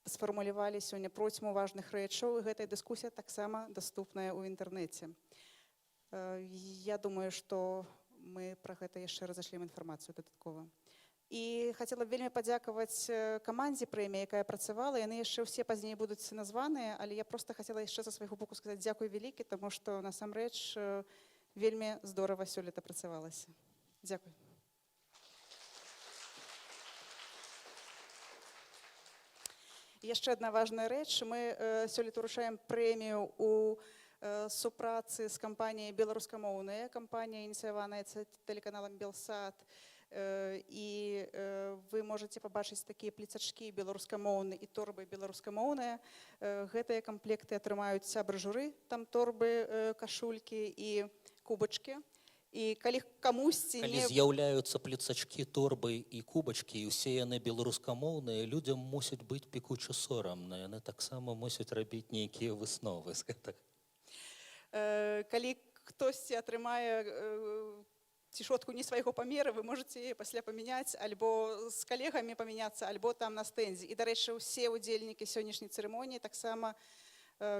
сфармулявалі сёння процьму важных рэчаў, і гэтая дыскусія таксама даступная ў інтэрнэце. Я думаю, што мы пра гэта яшчэ раз зашлем інфармацыю дадаткова. І хацела б вельмі падзякаваць камандзе прэміі, якая працавала. Яны яшчэ ўсе пазней будуць названыя, але я проста хацела яшчэ са свайго боку сказаць дзякуй вялікі, таму што насамрэч вельмі здорава сёлета працавалася. Дзякуй. Яшчэ адна важная рэч. Мы сёлета ўручаем прэмію ў супрацы з кампаніяй беларускамоўная, кампанія, ініцыяваная тэлеканалам «Белсат». І вы можете пабачыць такія плецачкі беларускамоўныя і торбы беларускамоўныя. Гэтыя камплекты атрымаюць сябры журы, там торбы, кашулькі і кубачкі. І калі камусьці Калі з'яўляюцца плецачкі, торбы і кубачкі, і ўсе яны беларускамоўныя, людзям мусіць быць пекуча сорамна. Яны таксама мусяць рабіць нейкія высновы з гэтага. Калі хтосьці атрымае цішотку не свайго памера, вы можете яе пасля памяняць, альбо з калегамі памяняцца, альбо там на стэндзе. І, дарэчы, усе удзельнікі сённяшняй цырымоніі таксама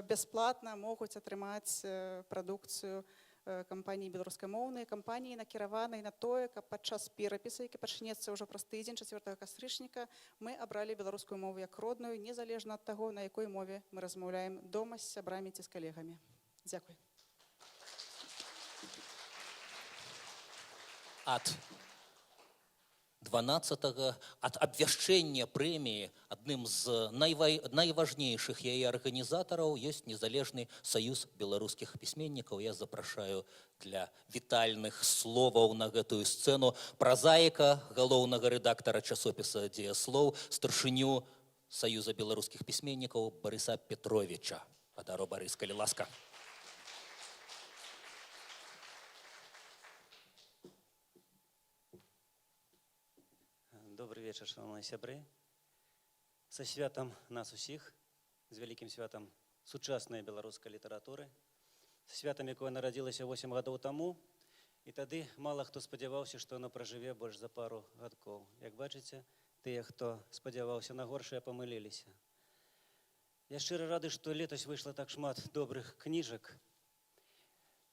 бясплатна могуць атрымаць прадукцыю кампаніі беларускамоўнай, кампаніі накіраванай на тое, каб падчас перапісу, які пачнецца ўжо праз тыдзень 4 кастрычніка, мы абралі беларускую мову як родную, незалежна ад таго, на якой мове мы размаўляем дома з сябрамі ці з калегамі. Дзякуй. Ад абвяшчэння прэміі адным з найважнейшых яе арганізатараў ёсць незалежны саюз беларускіх пісьменнікаў. Я запрашаю для вітальных словаў на гэтую сцэну празаіка, галоўнага рэдактара часопіса «Дзеяслоў», старшыню Саюза беларускіх пісьменнікаў Барыса Петровича. Падару, Барыс, калі ласка. Добрый вечер, шановные сябры. Со святом нас усіх, з вялікім святам сучаснай беларускай літаратуры, з святам, якое нарадзілася 8 гадоў таму, і тады мала хто спадзяваўся, што оно пражыве больш за пару гадкоў. Як бачыце, тыя, хто спадзяваўся на горшае, памыліліся. Я шчыра рады, што летась выйшла так шмат добрых кніжак,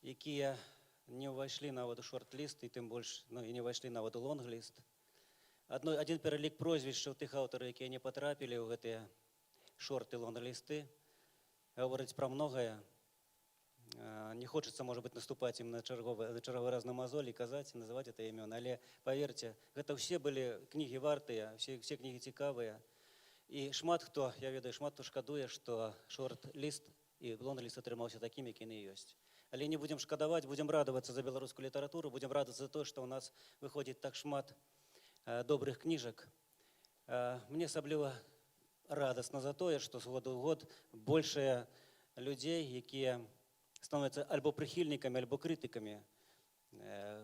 якія не ўвайшлі нават у шорт-ліст, і тым больш і не ўвайшлі нават у лонг-ліст. Один пералік прозвішчаў тых аўтараў, якія не патрапілі ў гэтыя шорты, лонг-лісты, гаворыць пра многае. Не хочется, может быть, наступать им на черговый раз на мозоль и казать, называть это имена. Але, поверьте, это все были книги вартые, все книги цікавые. И шмат хто, я ведаю, шмат хто шкадуе, что шорт-лист и лонг-лист атрымаўся таким, які не ёсць. Але не будем шкадаваць, будем радоваться за беларускую літаратуру, будем радоваться за то, что у нас выходит так шмат добрых кніжак. Мне асабліва радасна за тое, што з году ў год большая людзей, якія становяцца альбо прыхільнікамі, альбо крытыкамі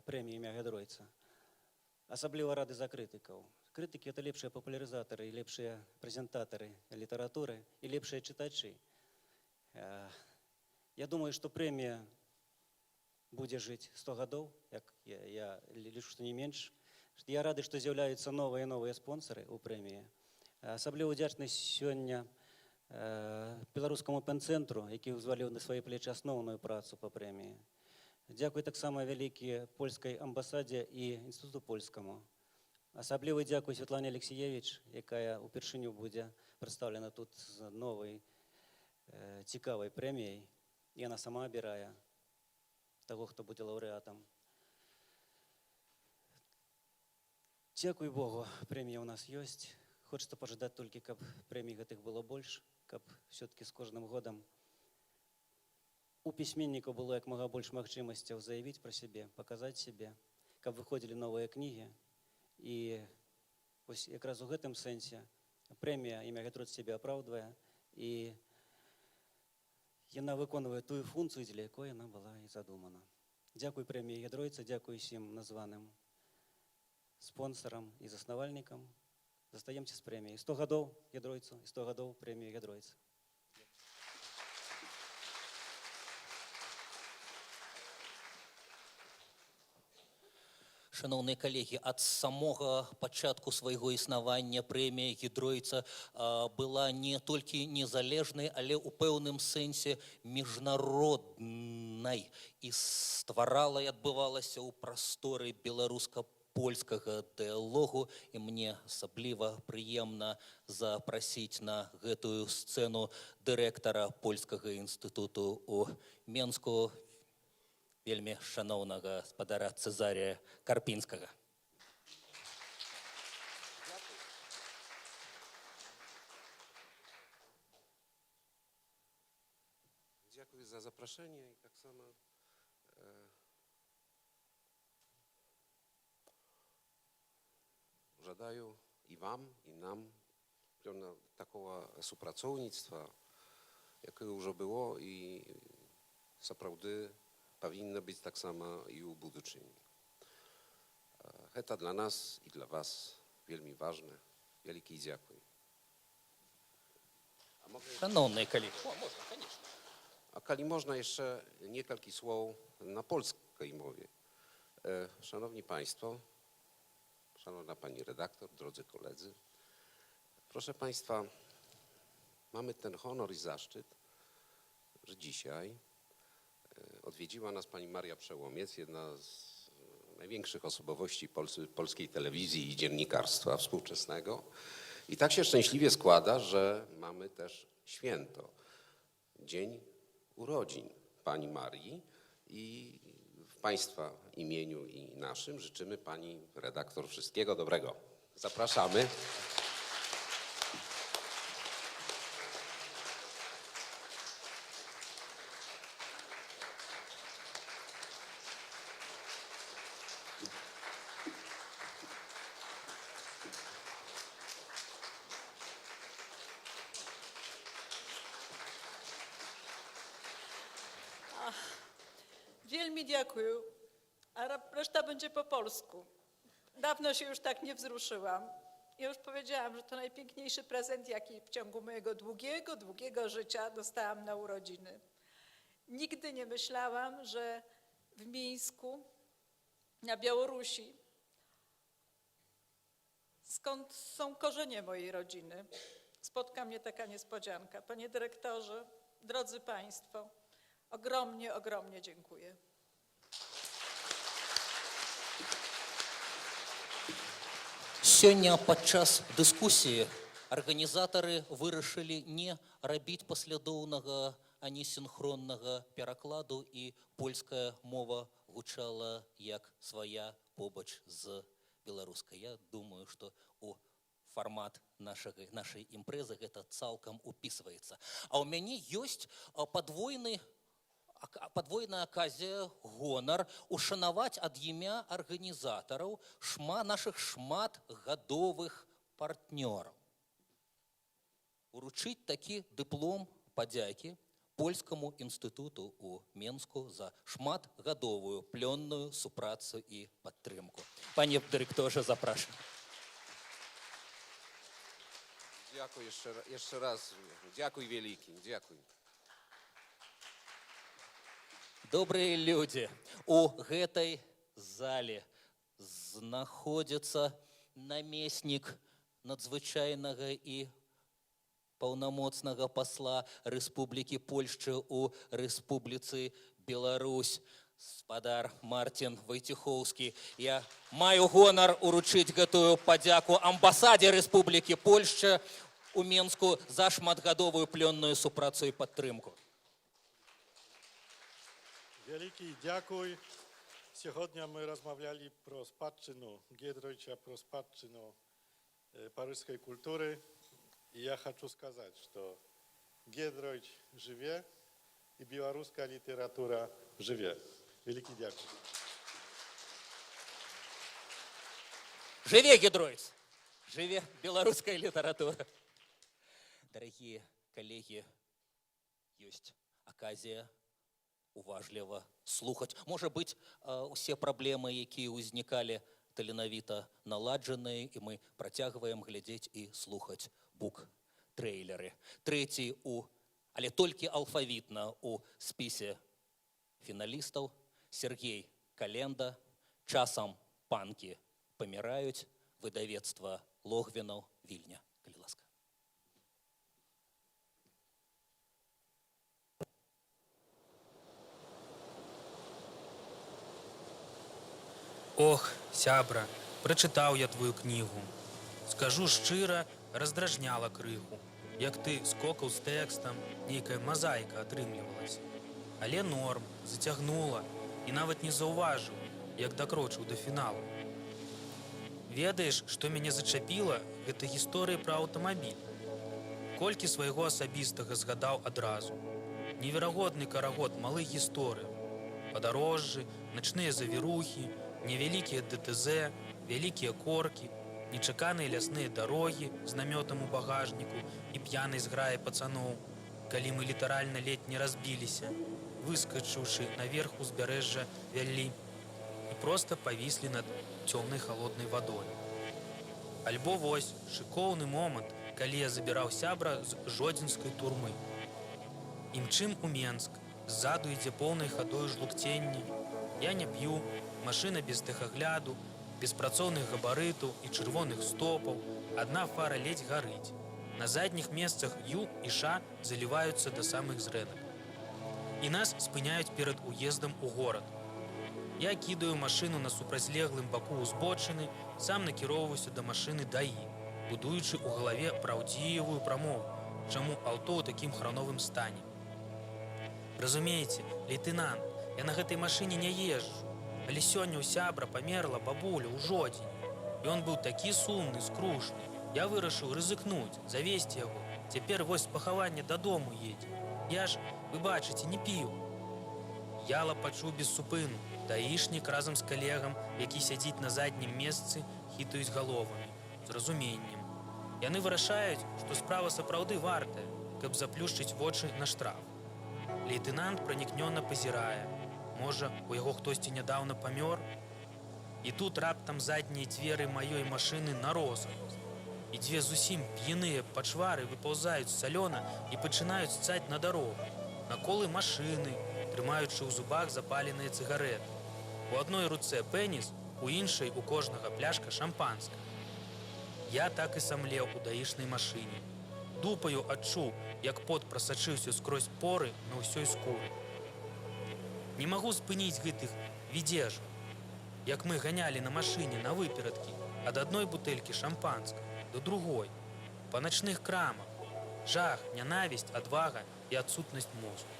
прэміі імя Гядройца. Асабліва рады за крытыкаў. Крытыкі – это лепшыя папулярызатары, і лепшыя прэзентатары літаратуры, і лепшыя чытачы. Я думаю, што прэмія будзе жыць 100 гадоў, як я лічу, што не менш. Я рады, што з'яўляюцца новыя і новыя спонсары ў прэміі. Асабліва удзячны сёння беларускаму пен-цэнтру, які ўзваліў на свае плечы асноўную працу па прэміі. Дзякуй таксама вялікі польскай амбасадзе і інстытуту польскаму. Асаблівы дзякуй Святлане Алексіевіч, якая ўпершыню будзе прадстаўлена тут з новай цікавай прэміяй. І яна сама абірае таго, хто будзе лаўрэатам. Дзякуй Богу, прэмія ў нас ёсць. Хочется пожадаць толькі, каб прэмій гэтых было больш, каб все-таки з кожным годам у пісьменнікаў было як мага больш магчымасцяў заявіць пра сябе, паказаць сябе, каб выходзілі новыя кнігі. І вось якраз у гэтым сэнсе прэмія імя Гядройца сябе апраўдвае, і яна выконвае тую функцыю, дзеля якой яна была і задумана. Дзякуй прэміі Гядройца, дзякуй усім названым спонсорам і заснавальнікам. Застаемся з прэміяй. 100 гадоў Гядройцу і 100 гадоў прэміі Гядройца. Шановныя калегі, ад самога пачатку свайго існавання прэмія Гядройца была не толькі незалежнай, але ў пэўным сэнсе міжнароднай і стварала і адбывалася ў прасторы беларуска-польскага дыялогу, і мне асабліва прыемна запрасіць на гэтую сцэну дырэктара польскага інстытуту ў Менску, вельмі шаноўнага гаспадара Цэзарія Карпінскага. Дзякуй за запрашэнне і таксама Жадаю і вам, і нам такого супрацоўніцтва, якое ўжо было і сапраўды павінна быць таксама і ў будучыні. Гэта для нас і для вас вельмі важна. Вялікі дзякуй. Шановні колеги. Можна, звісно. А калі можна jeszcze niekaliкі słów na polskiej mowie. Szanowni Państwo, Szanowna Pani Redaktor, drodzy koledzy, proszę Państwa, mamy ten honor i zaszczyt, że dzisiaj odwiedziła nas Pani Maria Przełomiec, jedna z największych osobowości polskiej telewizji i dziennikarstwa współczesnego. I tak się szczęśliwie składa, że mamy też święto, dzień urodzin Pani Marii i w Państwa imieniu i naszym życzymy Pani redaktor wszystkiego dobrego. Zapraszamy. Wielmi dziękuję, a reszta będzie po polsku. Dawno się już tak nie wzruszyłam. Ja już powiedziałam, że to najpiękniejszy prezent, jaki w ciągu mojego długiego życia dostałam na urodziny. Nigdy nie myślałam, że w Mińsku, na Białorusi, skąd są korzenie mojej rodziny, spotka mnie taka niespodzianka. Panie dyrektorze, drodzy Państwo, ogromnie, ogromnie dziękuję. Сёння падчас дыскусіі арганізатары вырашылі не рабіць паслядоўнага ані сінхроннага перакладу, і польская мова гучала як свая побач з беларускай. Я думаю, што у формат нашай імпрэзы гэта цалкам упісваецца. А ў мяне ёсць падвойная аказія, гонар ушанаваць ад імя арганізатараў нашых шматгадовых партнёраў. Уручыць такі дыплом падзякі Польскаму інстытуту ў Менску за шматгадовую плённую супрацу і падтрымку. Пане дырэкторze, запрашam. Dziękuję jeszcze raz. Dziękuję wielki. Dziękuję. Добрыя людзі, у гэтай зале знаходзіцца намеснік надзвычайнага і паўнамоцнага пасла Рэспублікі Польшчы ў Рэспубліцы Беларусь, гаспадар Мартин Войцехоўскі. Я маю гонар уручыць гэтую падзяку амбасадзе Рэспублікі Польшча у Менску за шматгадовую плённую супрацу і падтрымку. Wielki dziękuj. Сьогодні ми розмовляли про спадщину Гідройча, про спадщину парижской культуры. И я хочу сказать, что Гідройч живе, и белорусская литература живе. Великий дякую. Живе Гідройч! Живе белорусская литература! Дорогие коллеги, есть оказия уважліва слухаць. Можа быць, усе праблемы, якія ўзнікалі, таленавіта наладжаныя, і мы працягваем глядзець і слухаць бук-трэйлеры. Трэці, але толькі алфавітна у спісе фіналістаў, Сергей Календа, «Часам панкі паміраюць», выдавецтва Логвінаў, Вільня. Калі ласка. Ох, сябра, прачытаў я твою кнігу. Скажу шчыра, раздражняла крыху. Як ты скокаў з тэкстам, нейкая мазаіка атрымлівалася. Але норм, зацягнула і нават не заўважыў, як дакрочыў да фіналу. Ведаеш, што мяне зачапіла, гэта гісторыя пра аўтамабіль. Колькі свайго асабістага згадаў адразу. Неверагодны карагод малых гісторый. Падарожжы, начныя завірухі, невялікія ДТЗ, вялікія коркі, нечаканыя лясныя дарогі з намётам у багажніку і п'янай зграі пацаноў, калі мы літаральна ледь не разбіліся, выскачыўшы наверх узбярэжжа Вяллі і проста павіслі над цёмнай халоднай вадой. Альбо вось шыкоўны момант, калі я забіраў сябра з жодзінскай турмы. Імчым у Менск, ззаду ідзе поўнай хадою жлукценне. Я не п'ю, машына без тэхагляду, без працоўных габарытаў і чырвоных стопаў, адна фара ледзь гарыць. На задніх месцах Ю і Ша заліваюцца да самых зрэнак. І нас спыняюць перад уездам у горад. Я кідаю машыну на супрацьлеглым баку узбочыны, сам накіроўваюся да машыны ДАІ, будуючы ў галаве праўдзівую прамову, чаму аўто ў такім храновым стане. Разумееце, лейтенант, я на гэтай машыне не езджу, але сёння ў сябра памерла бабуля ў жодзень. Ён быў такі сумны, скрушны. Я вырашыў рызыкнуць, завесці яго. Цяпер вось з пахавання дадому едзе. Я ж, вы бачыце, не піў. Я лапачу без супыну. Даішнік разам з калегам, які сядзіць на заднім месцы, хітаюць галовамі, з разуменнем. Яны вырашаюць, што справа сапраўды вартая, каб заплюшчыць вочы на штраф. Лейтенант пранікнёна пазірае. Можа, у яго хтосьці нядаўна памёр? І тут раптам заднія дзверы маёй машыны нарозгаюць. І дзве зусім п'яныя пачвары выпаўзаюць салёна і пачынаюць сцаць на дарогу, на колы машыны, трымаючы ў зубах запаленыя цыгарэты. У адной руцэ пэніс, у іншай у кожнага пляшка шампанскага. Я так і самлеў у даішнай машыне. Дупаю адчуў, як пот прасачыўся скрозь поры на ўсёй скуры. Не магу спыніць гэтых відзежаў, як мы ганялі на машыне на выперадкі ад адной бутэлькі шампанскага до другой, па начных крамах. Жах, нянавісць, адвага і адсутнасць мозгу.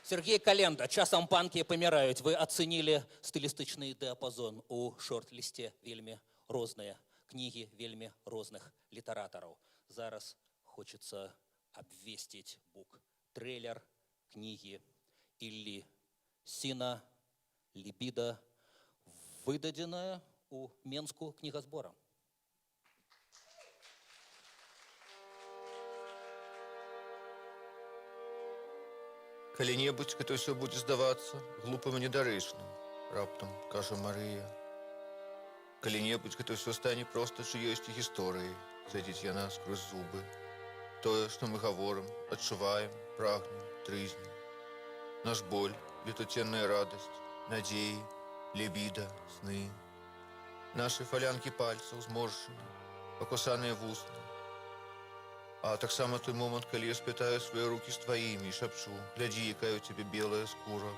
Сергей Календа, «Часам панкі паміраюць». Вы ацэнілі стылістычны дыапазон у шорт-лісце. Вельмі розныя кнігі, вельмі розных літаратараў. Зараз хочется обвесить бук-трейлер книги Іллі Сіна «Либидо», выдадзеная у Менску книгазбора. Калі-небудзь гэта ўсё будзе здавацца глупым і недарэчным, раптам кажа Марыя. Калі-небудзь гэта ўсё стане проста чыёйсьці гісторыяй, цэдзіць яна скрозь зубы. Тое, што мы гаворым, адчуваем, прагнем, трызнем. Наш боль, летуценная радасць, надзеі, лібіда, сны. Нашы фалянкі пальцаў зморшчаны, пакусаныя вусны. А таксама той момант, калі я спятаю свае рукі з тваімі і шапчу: глядзі, якая ў цябе белая скура.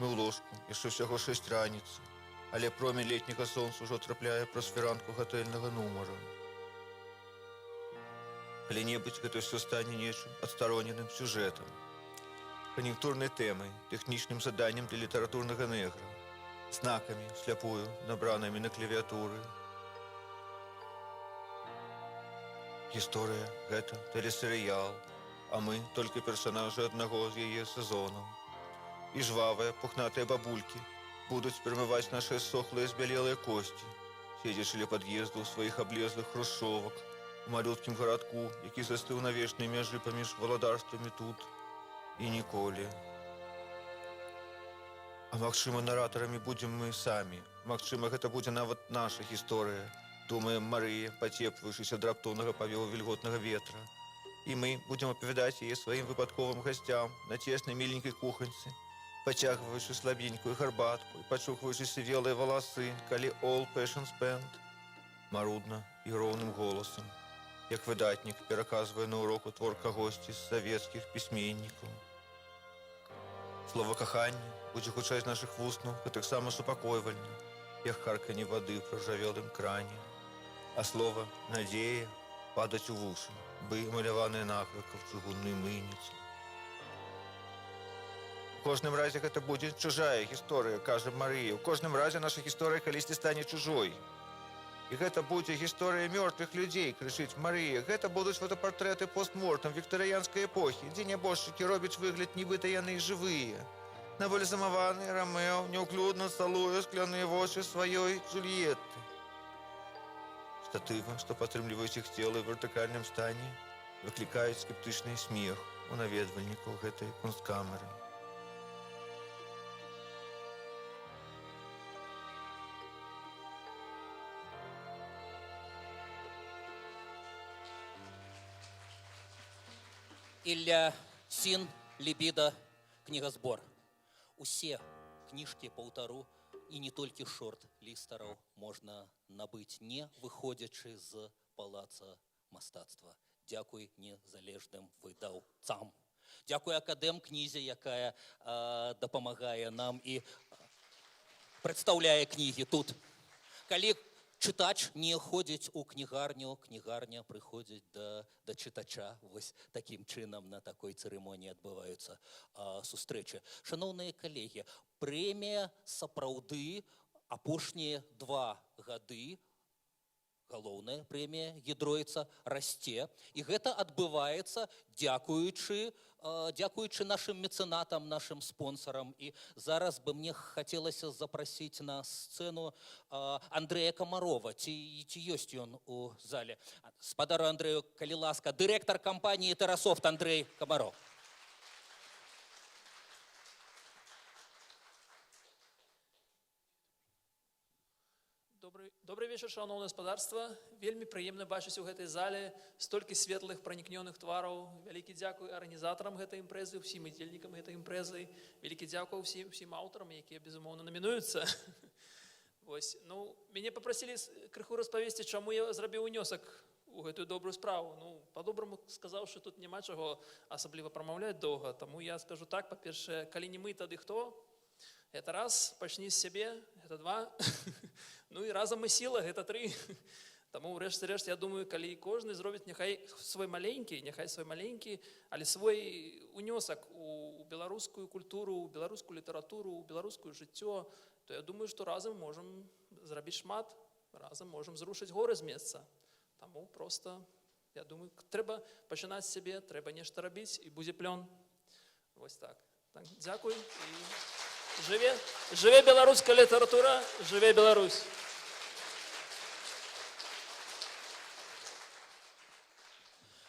Мы ў ложку, яшчэ ўсяго 6 раніцы, але промень летняга сонца ўжо трапляе праз фіранку гатэльнага нумара. Калі-небудзь гэта ўсё стане нечым адстароненым сюжэтам, кан'юнктурнай тэмай, тэхнічным заданнем для літаратурнага негра, знакамі, сляпую, набранымі на клавіатуры. Гісторыя – гэта тэлесерыял, а мы – толькі персанажы аднаго з яе сезонаў. І жвавыя, пухнатыя бабулькі будуць прамываць нашыя сохлыя збялелыя косці, седзячы ля пад'езду ў сваіх аблезлых хрушчовак, у малюткім гарадку, які застыў на вечнай мяжы паміж валадарствамі тут і ніколі. А магчыма, наратарамі будзем мы самі. Магчыма, гэта будзе нават наша гісторыя. Думае Марыя, пацепваючыся ад раптоўнага павеву вільготнага ветра. І мы будзем апавядаць яе сваім выпадковым гасцям на цеснай міленькай куханьцы, пацягваючы слабенькую гарбатку і пачухваючы сівелыя валасы, калі all passion spent, марудна і роўным голасам, як выдатнік пераказвае на уроку твор кагосьці з савецкіх пісьменнікаў. Слова кахання будзе гучаць з нашых вуснаў гэтаксама супакойвальна, як харканне вады ў праржавелым кране. А слова «надзея» падаць у вушы, бы маляваныя накрыка в чыгунную мыйніцу. У кожным разе гэта будзе чужая гісторыя, кажа Марыя. У кожным разе наша гісторыя калісьці стане чужой. І гэта будзе гісторыя мёртвых людзей, крычыць Марыя. Гэта будуць фотапартрэты постмортам віктарыянскай эпохі, дзе нябожчыкі робяць выгляд, нібыта яны жывыя. Набальзамаваны Ромео няўклюдна цалуе скляныя вочы сваёй Джульетты. Статывы, што падтрымліваюць іх целы ў вертыкальным стане, выклікаюць скептычны смех у наведвальнікаў гэтай кунсткамеры. Ілля Сін, Лібіда, кнігазбор. Усе кніжкі паўтару і не толькі шорт-лістараў можна набыць, не выходзячы з палаца мастацтва. Дзякуй незалежным выдаўцам. Дзякуй акадэм-кнізе, якая дапамагае нам і прадстаўляе кнігі тут. Калі чытач не ходзіць у кнігарню, кнігарня прыходзіць да чытача. Вось такім чынам на такой цырымоніі адбываюцца сустрэчы. Шаноўныя калегі, прэмія сапраўды апошнія 2 гады, галоўная прэмія Гідройца, расце. І гэта адбываецца дзякуючы нашым мецэнатам, нашым спонсарам. І зараз бы мне хацелася запрасіць на сцэну Андрэя Камарова. Ці ёсць ён у зале? Спадару Андрэю, калі ласка, дырэктар кампаніі «Тэрасофт» Андрэй Камаров. Добрый вечер, шановное господарство. Вельмі прыемна бачыць у гэтай зале столькі светлых, пранікнёных твараў. Вялікі дзякуй арганізатарам гэтай імпрэзы, усім удзельнікам гэтай імпрэзы. Вялікі дзякуй усім аўтарам, якія, безумоўна, намінуюцца. Вось, ну, мяне папрасілі крыху распавесці, чаму я зрабіў унёсак у гэтую добрую справу. Ну, па-добраму сказаў, што тут няма чаго асабліва прамаўляць доўга, таму я скажу так, па-першае, калі не мы, тады хто? Это раз, пачні з сябе, гэта 2. Ну і разам і сіла, гэта 3. Таму, рэшце-рэшт, я думаю, калі кожны зробіць няхай свой маленькі, але свой унёсак у беларускую культуру, у беларускую літаратуру, у беларускую жыццё, то я думаю, што разам можам зрабіць шмат, разам можам зрушыць горы з месца. Таму проста, я думаю, трэба пачынаць з сябе, трэба нешта рабіць, і будзе плён. Вось так. Дзякуй. Жыве беларуская літаратура, жыве Беларусь.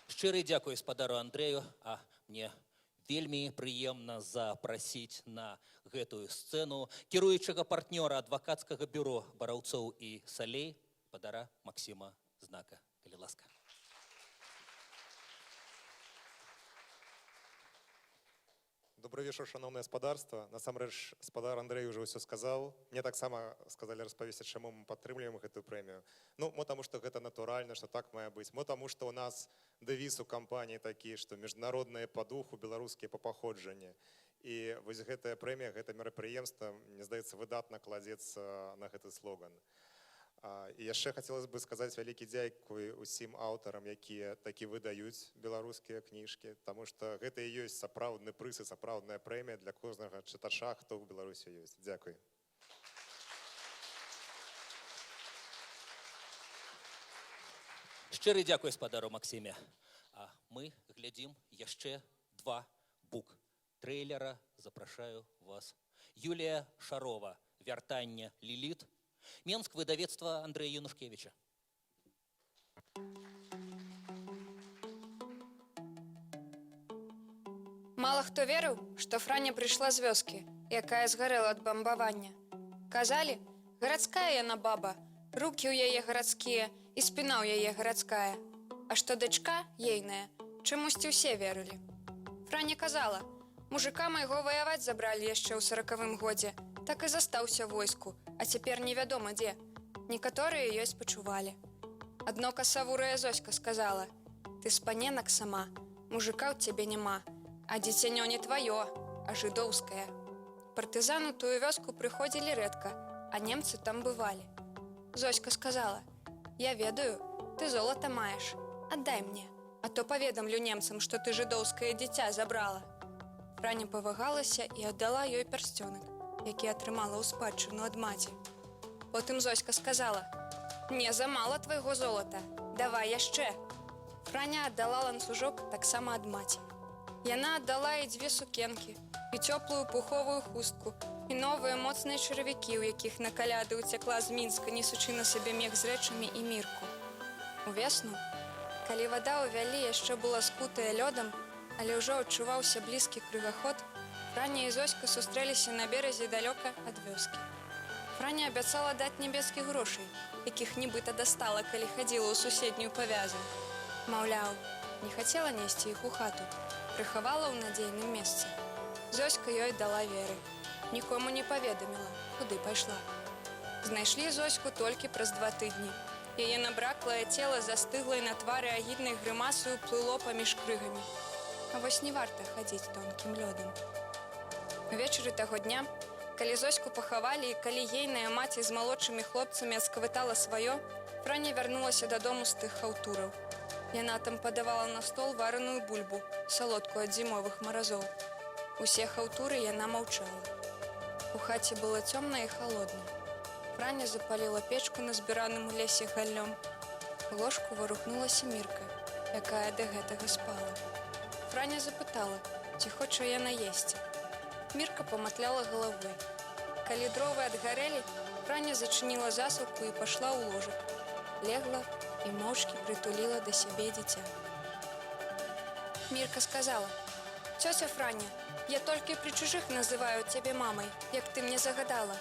Шчыры дзякуй спадару Андрэю, а мне вельмі прыемна запрасіць на гэтую сцэну кіруючага партнёра адвакацкага бюро Бараўцоў і Салей, спадара Максіма Знака. Калі ласка. Добрый вечер, шановное господарство. Насамрэч, спадар Андрей уже все сказал. Мне так само сказали распавесці, чаму мы падтрымліваем гэтую прэмію. Ну, мо таму, што гэта натуральна, што так мае быць. Мо таму, што у нас дэвіз у кампаніі такі, што міжнародныя па духу, беларускія па паходжанні. І вось гэтая прэмія, гэта мерапрыемства, мне здаецца, выдатна кладзецца на гэты слоган. І яшчэ хацелось бы сказаць вялікі дзякуй усім аўтарам, якія такі выдаюць беларускія кніжкі, таму што гэта і ёсць сапраўдны прыз і сапраўдная прэмія для кожнага чытача, хто ў Беларусі ёсць. Дзякуй. Шчыры дзякуй спадару Максіме. А мы глядзім яшчэ 2 бук-трэйлера. Запрашаю вас. Юлія Шарова, «Вяртанне Ліліт». Менск, выдавецтва Андрэя Янушкевича. Мало хто верыў, што Франя прыйшла з вёскі, якая згарэла ад бамбавання. Казалі, гарадская яна баба, рукі ў яе гарадскія і спіна ў яе гарадская. А што дачка ейная, чамусьці ўсе верылі. Франя казала, мужика майго ваяваць забралі яшчэ ў 40-м годзе, так і застаўся войску, а цяпер невядома дзе. Некаторыя ёй спачувалі. Адно касавурая Зоська сказала, ты з паненак сама, мужика ў цябе няма, а дзіцянё не тваё, а жыдоўскае. Партызаны ў тую вёску прыходзілі рэдка, а немцы там бывалі. Зоська сказала, я ведаю, ты золата маеш, аддай мне, а то паведамлю немцам, што ты жыдоўскае дзіця забрала. Франя павагалася і аддала ёй пярсцёнак, які атрымала ў спадчыну ад маці. Потым Зоська сказала, не замала твайго золата, давай яшчэ. Франя аддала ланцужок таксама ад маці. Яна аддала і 2 сукенкі, і цёплую пуховую хустку, і новыя моцныя чаравікі, у якіх на каляды ўцякла з Мінска, несучы на сабе мех з рэчамі і мірку. Увесну, калі вада ў вялі яшчэ была скутая лёдам, але ўжо адчуваўся блізкі крыгаход, Франя і Зоська сустрэліся на беразе далёка ад вёскі. Франя абяцала даць нябескіх грошай, якіх нібыта дастала, калі хадзіла ў суседнюю павязу. Маўляў, не хацела несці іх у хату, прыхавала ў надзейным месцы. Зоська ёй дала веры, нікому не паведаміла, куды пайшла. Знайшлі Зоську толькі праз 2 тыдні. Яе набраклае цела застыгла і на твары агіднай грымасаю плыло паміж крыгамі. А вось не варта хадзіць тонкім лёдам. Увечары таго дня, калі Зоську пахавалі і калі ейная маці з малодшымі хлопцамі адскавытала сваё, Франя вярнулася дадому з тых хаўтураў. Яна там падавала на стол вараную бульбу, салодкую ад зімовых маразоў. Усе хаўтуры яна маўчала. У хаце было цёмна і халодна. Франя запаліла печку на збіраным у лесе галлём. У ложку варухнулася Мірка, якая да гэтага спала. Франя запытала, ці хоча яна есці. Мірка паматляла галавой. Калі дровы адгарэлі, Франя зачыніла засаўку і пайшла ў ложак. Легла і моўчкі прытуліла да сябе дзіця. Мірка сказала: «Цёця Франя, я толькі пры чужых называю цябе мамай, як ты мне загадала.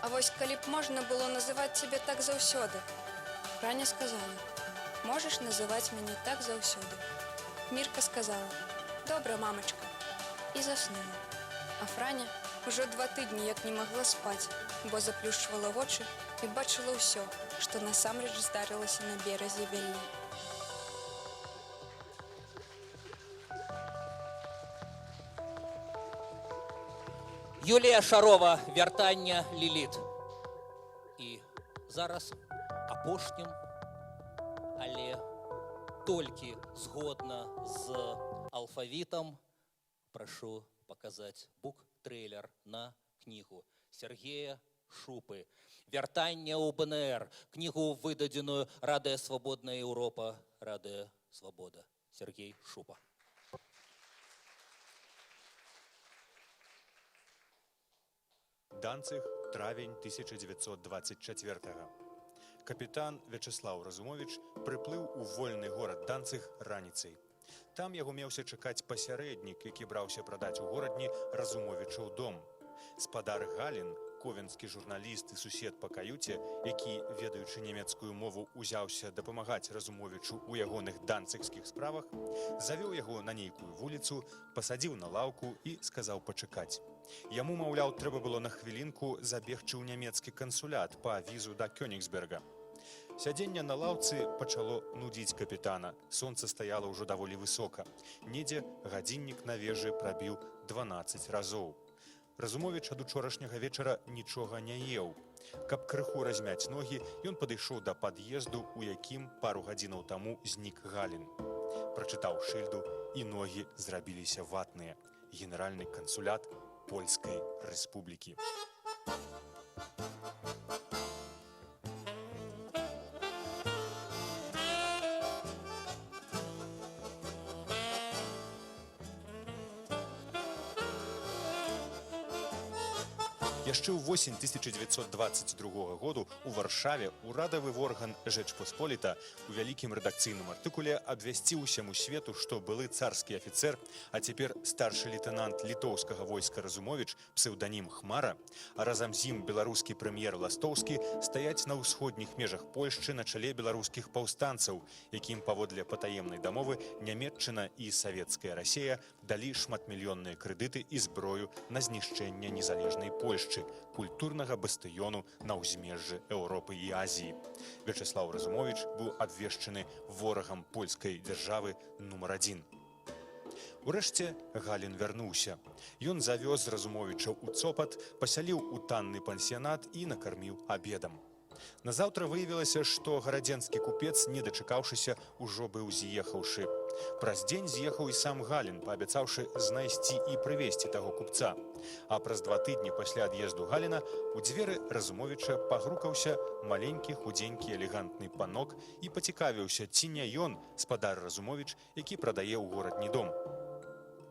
А вось калі б можна было называць цябе так заўсёды». Франя сказала: «Можаш называць мяне так заўсёды». Мірка сказала: «Добра, мамачка», і заснула. А Франя ўжо 2 тыдні як не магла спаць, бо заплюшчвала вочы і бачыла ўсё, што насамрэч здарылася на беразе Вяллі. Юлія Шарова, вяртання Ліліт. І зараз апошнім, але толькі згодна з алфавітам, прашу показаць бук-трэйлер на кнігу Сергея Шупы «Вяртання ў БНР», кнігу, выдадзеную Радыё Свабодная Еўропа, Радыё Свабода. Сергей Шупа. Данцыг, травень 1924. Капітан Вячеслаў Разумович прыплыў у вольны горад Данцыг раніцай. Там яго меўся чакаць пасярэднік, які браўся прадаць у горадні Разумовічаў дом. Спадар Галін, ковенскі журналіст і сусед па каюце, які, ведаючы нямецкую мову, узяўся дапамагаць Разумовічу ў ягоных данцыгскіх справах, завёў яго на нейкую вуліцу, пасадзіў на лаўку і сказаў пачакаць. Яму, маўляў, трэба было на хвілінку забегчы ў нямецкі кансулят па візу да Кёнігсберга. Сядзенне на лаўцы пачало нудзіць капітана. Сонца стаяла ўжо даволі высока. Недзе гадзіннік на вежы прабіў 12 разоў. Разумовіч ад учорашняга вечара нічога не еў. Каб крыху размяць ногі, ён падышоў да пад'езду, у якім пару гадзінаў таму знік Галін. Прачытаў шыльду, і ногі зрабіліся ватныя. Генеральны кансулят Польскай Рэспублікі. Яшчэ ў восень 1922 году у Варшаве урадавы орган Жэчпосполіта у вялікім рэдакцыйным артыкуле абвясціў усяму свету, што былы царскі афіцэр, а цяпер старшы лейтенант літоўскага войска Разумовіч, псеўданім Хмара, а разам з ім беларускі прэм'ер Ластоўскі стаяць на ўсходніх межах Польшчы на чале беларускіх паўстанцаў, якім паводле патаемнай дамовы Нямецчына і савецкая Расія далі шматмільённыя крэдыты і зброю на знішчэнне незалежнай Польшчы, культурнага бастыёну на ўзмежжы Еўропы і Азіі. Вячеслаў Разумович быў абвешчаны ворагам польскай дзяржавы нумар 1. Урэшце Галін вярнуўся. Ён завёз Разумовіча ў Цопат, пасяліў у танны пансіянат і накарміў абедам. Назаўтра выявілася, што гарадзенскі купец, не дачакаўшыся, ужо быў з'ехаўшы. Праз дзень з'ехаў і сам Галін, паабяцаўшы знайсці і прывезці таго купца. А праз 2 тыдні пасля ад'езду Галіна у дзверы Разумовіча пагрукаўся маленькі, худзенькі, элегантны панок і пацікавіўся, ці не ён, спадар Разумовіч, які прадае ў горадні дом.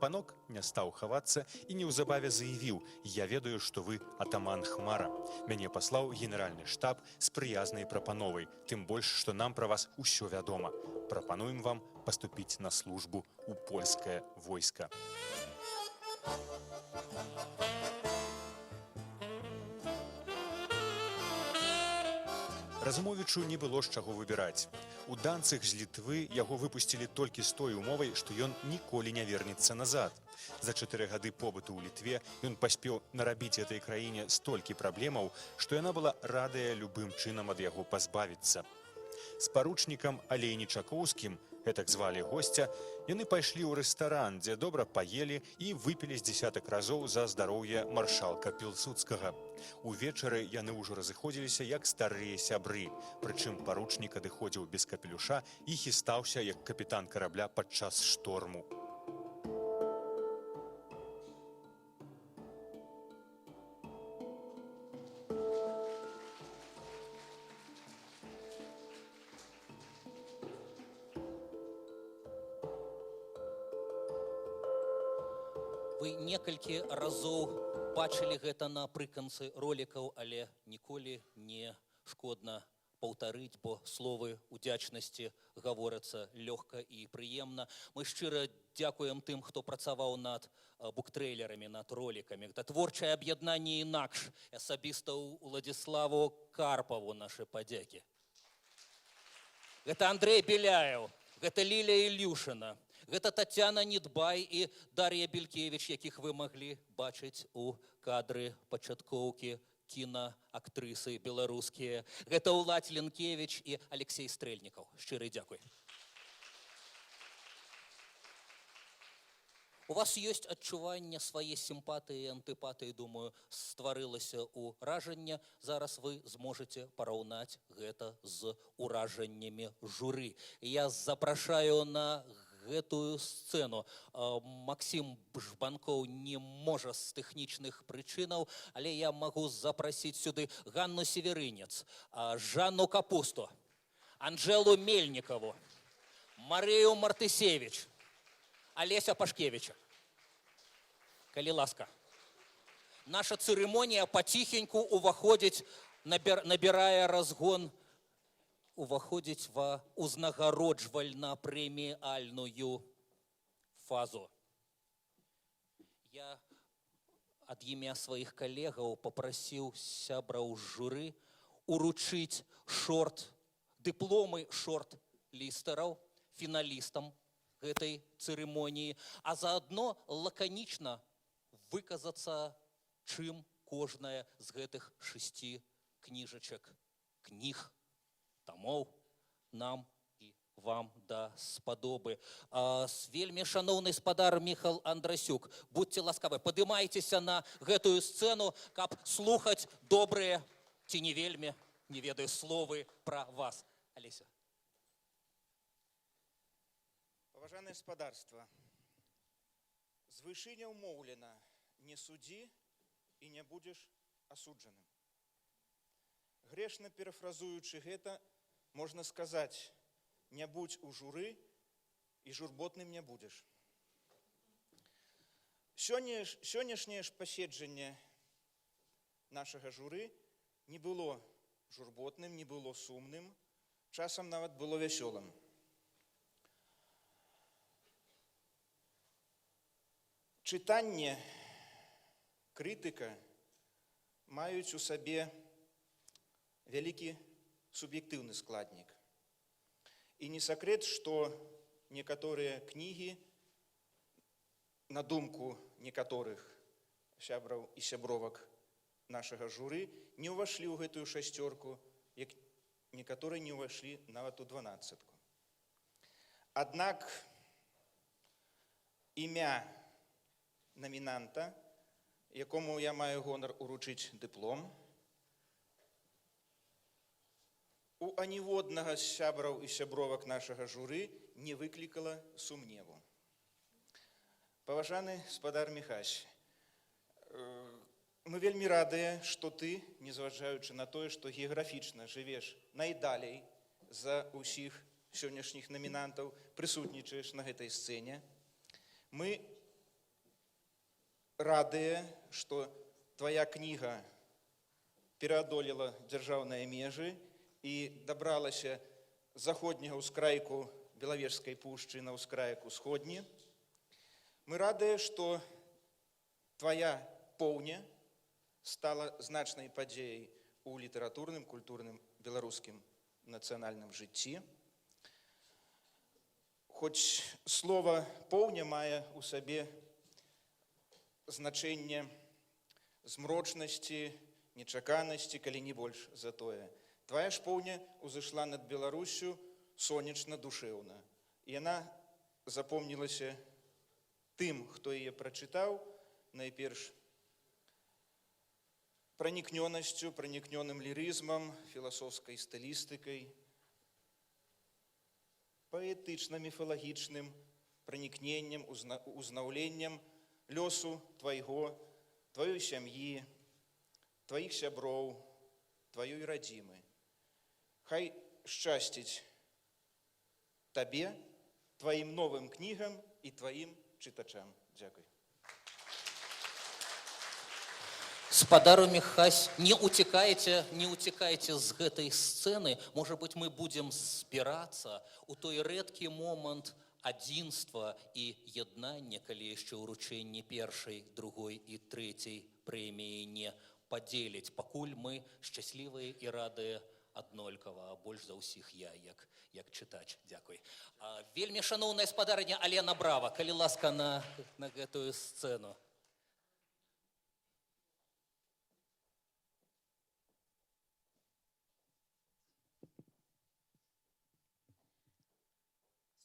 Панок не стаў хавацца і неўзабаве заявіў: «Я ведаю, што вы атаман Хмара. Мяне паслаў генеральны штаб з прыязнай прапановай, тым больш, што нам пра вас усё вядома. Прапануем вам паступіць на службу ў польскае войска». Разумовічу не было з чаго выбіраць. У Данцыг з Літвы яго выпусцілі толькі з той умовай, што ён ніколі не вернецца назад. За 4 гады побыту ў Літве ён паспеў нарабіць этой краіне столькі праблемаў, што яна была радая любым чынам ад яго пазбавіцца. З паручнікам Алейнічакоўскім, гэтак звалі госця, яны пайшлі ў рэстаран, дзе добра паелі і выпілі з дзесятак разоў за здароўе маршалка Пілсудскага. Увечары яны ўжо разыходзіліся як старыя сябры, прычым паручнік адыходзіў без капелюша і хістаўся як капітан карабля падчас шторму. Вы некалькі разоў бачылі гэта напрыканцы ролікаў, але ніколі не шкодна паўтарыць, бо словы удзячнасці гаворацца лёгка і прыемна. Мы шчыра дзякуем тым, хто працаваў над буктрэйлерамі, над ролікамі. Гэта творчае аб'яднанне інакш. Асабіста Уладзіславу Карпаву нашы падзякі. Гэта Андрэй Беляеў, гэта Лілія Ілюшына, гэта Тацяна Недбай і Дар'я Белькевіч, якіх вы маглі бачыць у кадры пачаткоўкі кінаактрысы беларускія. Гэта Уладзь Ленкевіч і Алексей Стрэльнікаў. Шчыры дзякуй. У вас ёсць адчуванне свае сімпатыі і антыпатыі, думаю, стварылася ўражанне. Зараз вы зможаце параўнаць гэта з уражаннямі журы. Я запрашаю на гэтую сцэну. Максім Жбанкоў не можа з тэхнічных прычынаў, але я магу запрасіць сюды Ганну Северынец, Жанну Капусту, Анжелу Мельнікаву, Марыю Мартысевіч, Алеся Пашкевіча. Калі ласка. Наша цырымонія паціхеньку уваходзіць, набірае разгон, уваходзіць ва узнагароджвальна-прэміальную фазу. Я ад імя сваіх калегаў папрасіў сябраў журы уручыць дыпломы шорт-лістараў фіналістам гэтай цырымоніі, а заадно лаканічна выказацца, чым кожная з гэтых 6 кніжачак, кніг, тамоў нам і вам да спадобы. Вельмі шаноўны спадар Міхал Андрасюк, будьце ласкавы, падымайцеся на гэтую сцэну, каб слухаць добрыя ці не вельмі, не ведаю, словы пра вас. Алеся. Паважанае спадарства, з вышыня ўмоўлена: не судзі і не будзеш асуджаным. Грэшна перафразуючы гэта, можна сказаць: не будзь у журы і журботным не будзеш. Сённяшняе ж паседжанне нашага журы не было журботным, не было сумным, часам нават было вясёлым. Чытанне, крытыка маюць у сабе вялікі суб'ектыўны складнік. І не сакрэт, што некаторыя кнігі, на думку некаторых сябраў і сябровак нашага журы, не ўвайшлі ў гэтую 6-ку, як некаторыя не ўвайшлі нават у 12-ку. Аднак імя намінанта, якому я маю гонар уручыць дыплом, у аніводнага з сябраў і сябровак нашага журы не выклікала сумневу. Паважаны спадар Міхась, мы вельмі радыя, што ты, незважаючы на тое, што геаграфічна жывеш найдалей за ўсіх сённяшніх намінантаў, прысутнічаеш на гэтай сцэне. Мы радуе, што твая кніга пераадолела дзяржаўныя межы і дабралася з заходняга ўскрайку Белавежскай пушчы на ўскрайак усходні. Мы радыя, што твая поўня стала значнай падзеяй у літаратурным, культурным, беларускім нацыянальным жыцці. Хоць слова «поўня» мае ў сабе значэнне змрочнасці, нечаканасці, калі не больш за тое. Твая ж поўня ўзышла над Беларуссю сонечна, душэўна. І яна запомнілася тым, хто яе прачытаў, найперш праникнёнасцю, праникнёным лірызмам, філасофскай стылістыкай, паэтычна-міфалагічным праникненнем, узнаўленнем лёсу твайго, тваёй сям'і, тваіх сяброў, тваёй радзімы. Хай шчасціць табе, тваім новым кнігам і тваім чытачам. Дзякуй. Спадару Міхась, не уцікайце з гэтай сцэны. Можа быць, мы будзем збірацца у той рэдкі момант адзінства і яднання, калі яшчэ ўручэнне першай, другой і трэцяй прэміі не падзеліць. Пакуль мы шчаслівыя і радыя аднолькава, а больш за ўсіх я, як чытач. Дзякуй. Вельмі шаноўная спадарыня Алена Брава, калі ласка на гэтую сцэну.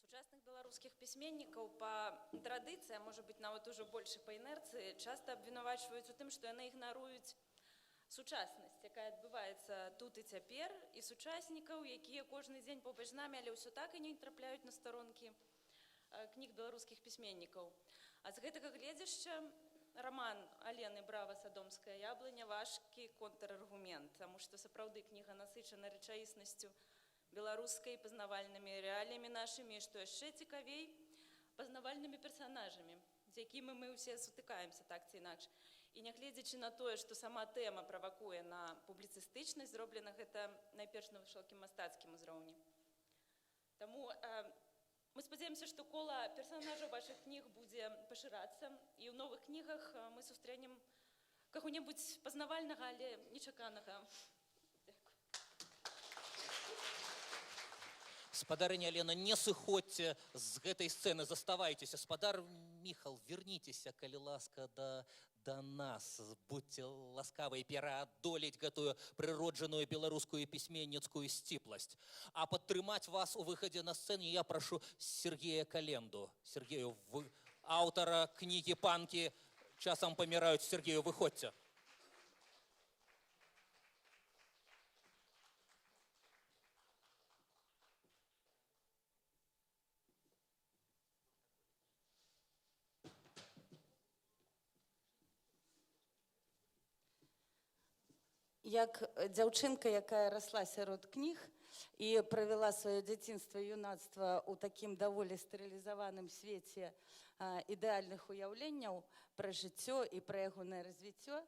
Сучасных беларускіх пісьменнікаў па традыцыі, а можа быць нават ужо больш па інерцыі, часта абвінавачваюць у тым, што яны ігнаруюць сучаснасць, якая адбываецца тут і цяпер, і сучаснікаў, якія кожны дзень побач з намі, але ўсё так і не трапляюць на старонкі кніг беларускіх пісьменнікаў. А з гэтага гледзяшча раман Алены Брава «Садомская яблыня» важкі контраргумент, таму што сапраўды кніга насычана рэчаіснасцю беларускай, пазнавальнымі рэаліямі нашымі, і што яшчэ цікавей, пазнавальнымі персанажамі, з якімі мы ўсе сутыкаемся так ці інакш. І нягледзячы на тое, што сама тэма правакуе на публіцыстычнасць, зроблена гэта найперш на высокім мастацкім узроўні. Таму мы спадзяемся, што кола персанажаў вашых кніг будзе пашырацца, і ў новых кнігах мы сустрэнем каго-небудзь пазнавальнага, але нечаканага. Спадарыня Алена, не сыходзьце з гэтай сцэны, заставайцеся. Спадар Міхал, верніцеся, калі ласка, да нас. Будьце ласкавы пераадолець гэтую прыроджаную беларускую пісьменніцкую сціпласць. А падтрымаць вас у выхадзе на сцэне я прашу Сергея Календу. Сергею, аўтара кнігі «Панкі часам паміраюць». Сергею, выходзьце. Як дзяўчынка, якая расла сярод кніг і правяла сваё дзяцінства і юнацтва ў такім даволі стэрылізаваным свеце ідэальных уяўленняў пра жыццё і пра ягонае развіццё,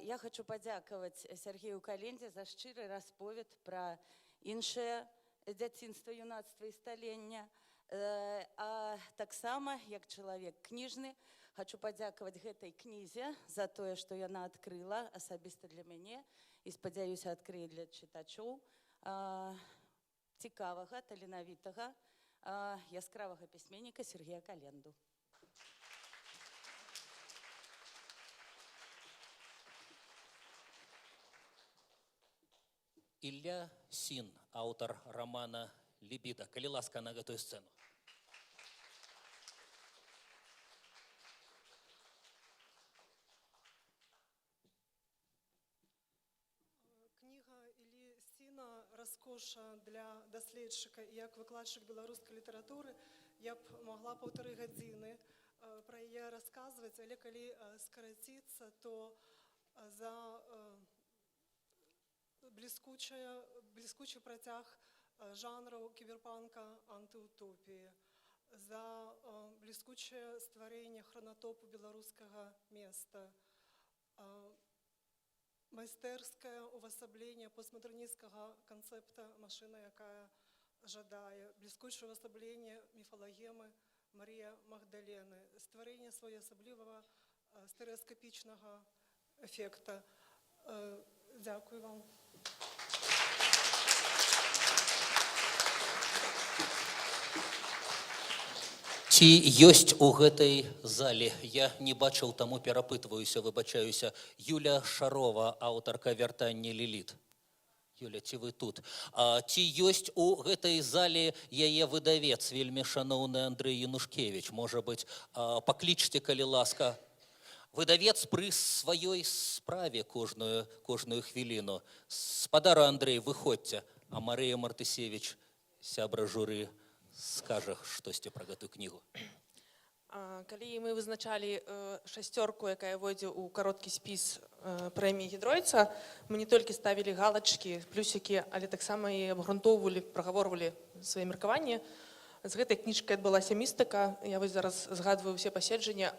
я хочу падзякаваць Сергею Календзе за шчыры расповед пра іншае дзяцінства, юнацтва і сталення. А таксама, як чалавек кніжны, хочу падзякаваць гэтай кнізе за тое, што яна адкрыла асабіста для мяне і, спадзяюся, адкрые для чытачоў цікавага, таленавітага, яскравага пісьменніка Сергея Календу. Ілля Сін, аўтар рамана «Лібіда». Калі ласка, на гэтую сцэну. Кніга Іллі Сіна раскоша для даследчыка, і як выкладчык беларускай літаратуры я б могла 1,5 гадзіны пра яе расказваць, але калі скараціцца, то за бліскучы працяг жанраў кіберпанка, антыутопіі. за блискуче створення хронотопу білоруського міста, майстерське увособлення постмодерністського концепту «Машина, яка жадає», блискуче увособлення міфологеми Марія Магдалени, створення своєособлivого стереоскопічного ефекту. Дякую вам. Ці ёсць у гэтай зале, я не бачыў, таму перапытваюся, выбачаюся, Юля Шарова, аўтарка «Вяртання Ліліт». Юля, ці вы тут? Ці ёсць у гэтай зале яе выдавец, вельмі шаноўны Андрэй Янушкевіч? Можа быць, паклічце, калі ласка. Выдавец пры сваёй справе кожную хвіліну. Спадар Андрэй, выходзьце, а Марыя Мартысевіч, сябра журы, скажа штосьці пра гэтую кнігу. Калі мы вызначалі шасцёрку, якая войдзе ў кароткі спіс прэміі Гідройца, мы не толькі ставілі галачкі, плюсікі, але таксама і абгрунтоўвалі, прагаворвалі свае меркаванні. З гэтай кніжкай адбылася містыка. Я вось зараз згадваю ўсе паседжання.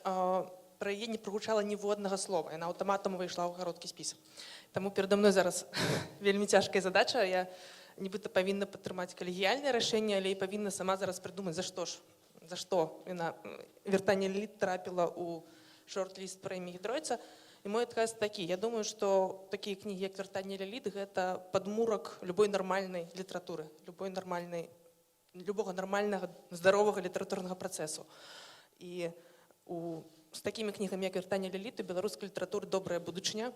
Пра яе не прагучала ніводнага слова. Яна аўтаматам увайшла ў кароткі спіс. Таму перада мной зараз вельмі цяжкая задача. Я нібыта павінна падтрымаць калегіяльнае рашэнне, але і павінна сама зараз прыдумаць, за што яна «Вяртанне Ліліт» трапіла ў шорт-ліст прэміі Гідройца. І мой адказ такі. Я думаю, што такія кнігі, як «Вяртанне Ліліт», гэта падмурак любой нармальнай літаратуры, любога нармальнага, здаровага літаратурнага працэсу. І з такімі кнігамі, як «Вяртанне Ліліт», у беларускай літаратуры добрая будучыня.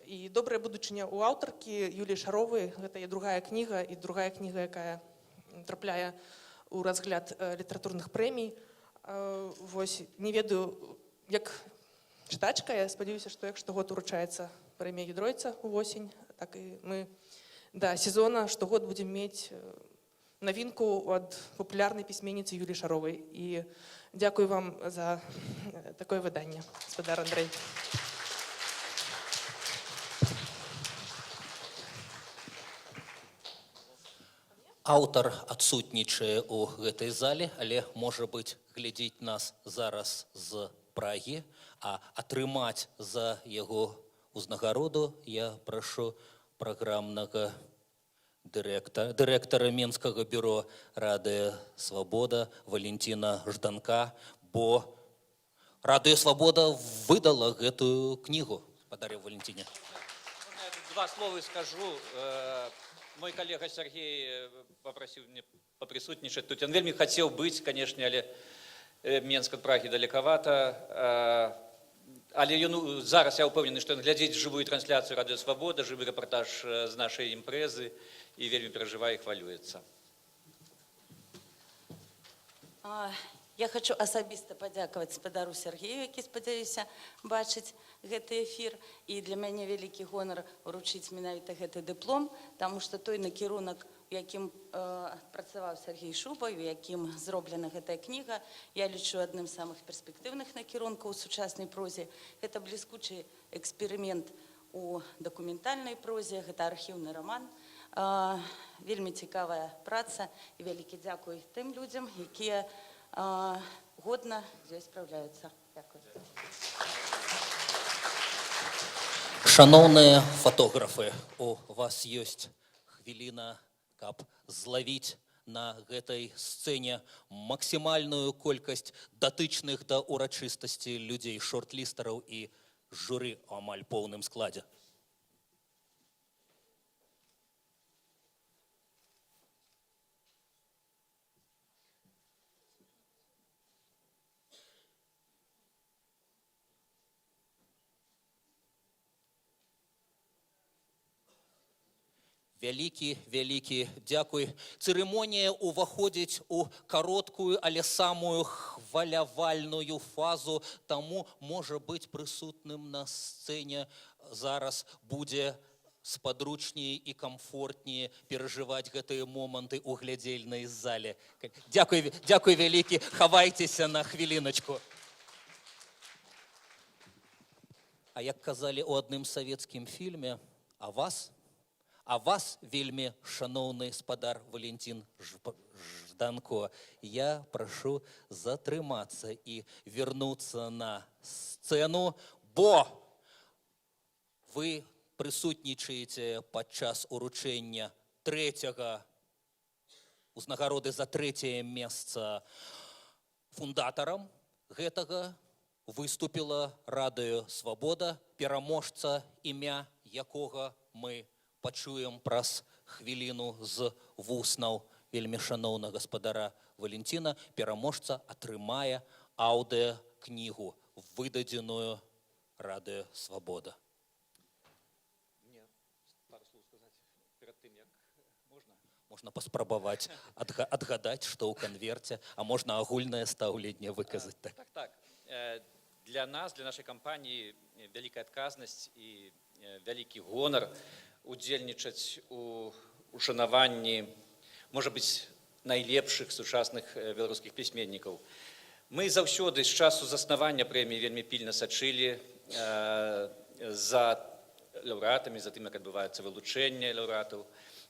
І добрая будучыня ў аўтаркі Юліі Шаровай. Гэта і другая кніга, якая трапляе у разгляд літаратурных прэмій. Не ведаю, як чытачка, я спадзяюся, што як штогод уручаецца прэмія Гідройца ўвосень, так і мы да сезона штогод будзем мець навінку ад папулярнай пісьменніцы Юліі Шаровай. І дзякую вам за такое выданне, спадар Андрэй. Аўтар адсутнічае ў гэтай зале, але, можа быць, глядзіць нас зараз з Прагі, а атрымаць за яго ўзнагароду я прашу праграмнага дырэктара Менскага бюро «Радыё Свабода» Валентина Жданка, бо «Радыё Свабода» выдала гэтую кнігу. Спадар'я Валентине. Два слова скажу. Мой коллега Сергей попросил меня поприсутничать тут. Он вельми хотел быть, конечно, але Менск от Праги далековато. Але зараз я упевнений, що він глядить живу трансляцію Радіо Свобода, живий репортаж з нашої імпрези і вельми переживає і хвалюється. Я хочу асабіста падзякаваць спадару Сергею, які, спадзяюся, бачыць гэты эфір. І для мяне вялікі гонар уручыць менавіта гэты дыплом, таму што той накірунак, у якім працаваў Сергей Шубай, у якім зроблена гэтая кніга, я лічу адным з самых перспектыўных накірункаў у сучаснай прозе. Гэта бліскучы эксперымент у дакументальнай прозе, гэта архіўны раман. Вельмі цікавая праца і вялікі дзякуй тым людзям, якія годна здесь справляюцца. Дякую. Шановныя фотографы, у вас ёсць хвіліна, каб злавіць на гэтай сцэне максімальную колькасць датычных да урачыстасці людзей, шорт-лістараў і журы ў амаль поўным складзе. Вялікі дзякуй. Цырымонія ўваходзіць у кароткую, але самую хвалявальную фазу, таму, можа быць, прысутным на сцэне зараз будзе спадручней і камфортней перажываць гэтыя моманты ў глядзельнай зале. Дзякуй вялікі, хавайцеся на хвіліначку. А як казалі ў адным савецкім фільме, а А вас, вельмі шановны спадар Валентин Жданко, я прошу затрымацца і вернуцца на сцэну, бо вы прысутнічаеце падчас уручэння трэцяга узнагароды за трэцяе месца фундатарам гэтага выступіла Радыё Свабода, пераможца, імя якога мы пачуем праз хвіліну з вуснаў вельмі шаноўнага гаспадара Валентина. Пераможца атрымае аўдыакнігу, выдадзеную Радыё Свабода. Можна паспрабаваць адгадаць, што ў канверце, а можна агульнае стаўленне выказаць. Так. Для нас, для нашай кампаніі вялікая адказнасць і вялікі гонар удзельнічаць у ушанаванні, можа быць, найлепшых сучасных беларускіх пісьменнікаў. Мы заўсёды з часу заснавання прэміі вельмі пільна сачылі за лаўрэатамі, за тым, як адбываецца вылучэнне лаўрэатаў,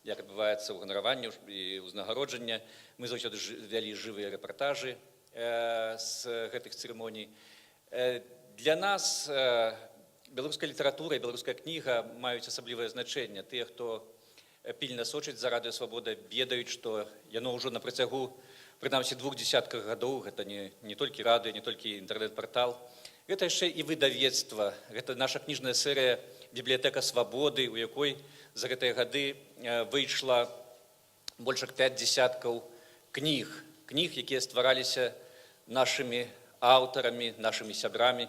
як адбываецца ўганараванне і ўзнагароджанне. Мы заўсёды вялі жывыя рэпартажы з гэтых цырымоній. Для нас беларуская літаратура і беларуская кніга маюць асаблівае значэнне. Тыя, хто пільна сочыць за Радыё Свабода, ведаюць, што яно ўжо на працягу, прынамсі, 2 дзесятках гадоў, гэта не толькі радыё, не толькі інтэрнэт-партал, гэта яшчэ і выдавецтва. Гэта наша кніжная серыя «Бібліятэка Свабоды», у якой за гэтыя гады выйшла больш як 5 дзесяткаў кніг, якія ствараліся нашымі аўтарамі, нашымі сябрамі.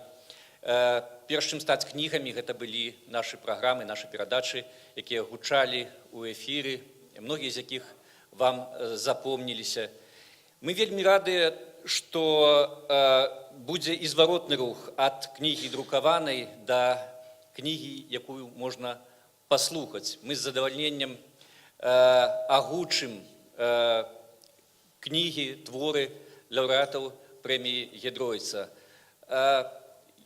Перш чым стаць кнігамі, гэта былі нашы праграмы, нашы перадачы, якія гучалі ў эфіры, многія з якіх вам запомніліся. Мы вельмі радыя, што будзе і зваротны рух ад кнігі друкаванай да кнігі, якую можна паслухаць. Мы з задавальненнем агучым кнігі, творы лаўрэатаў прэміі Гідройца.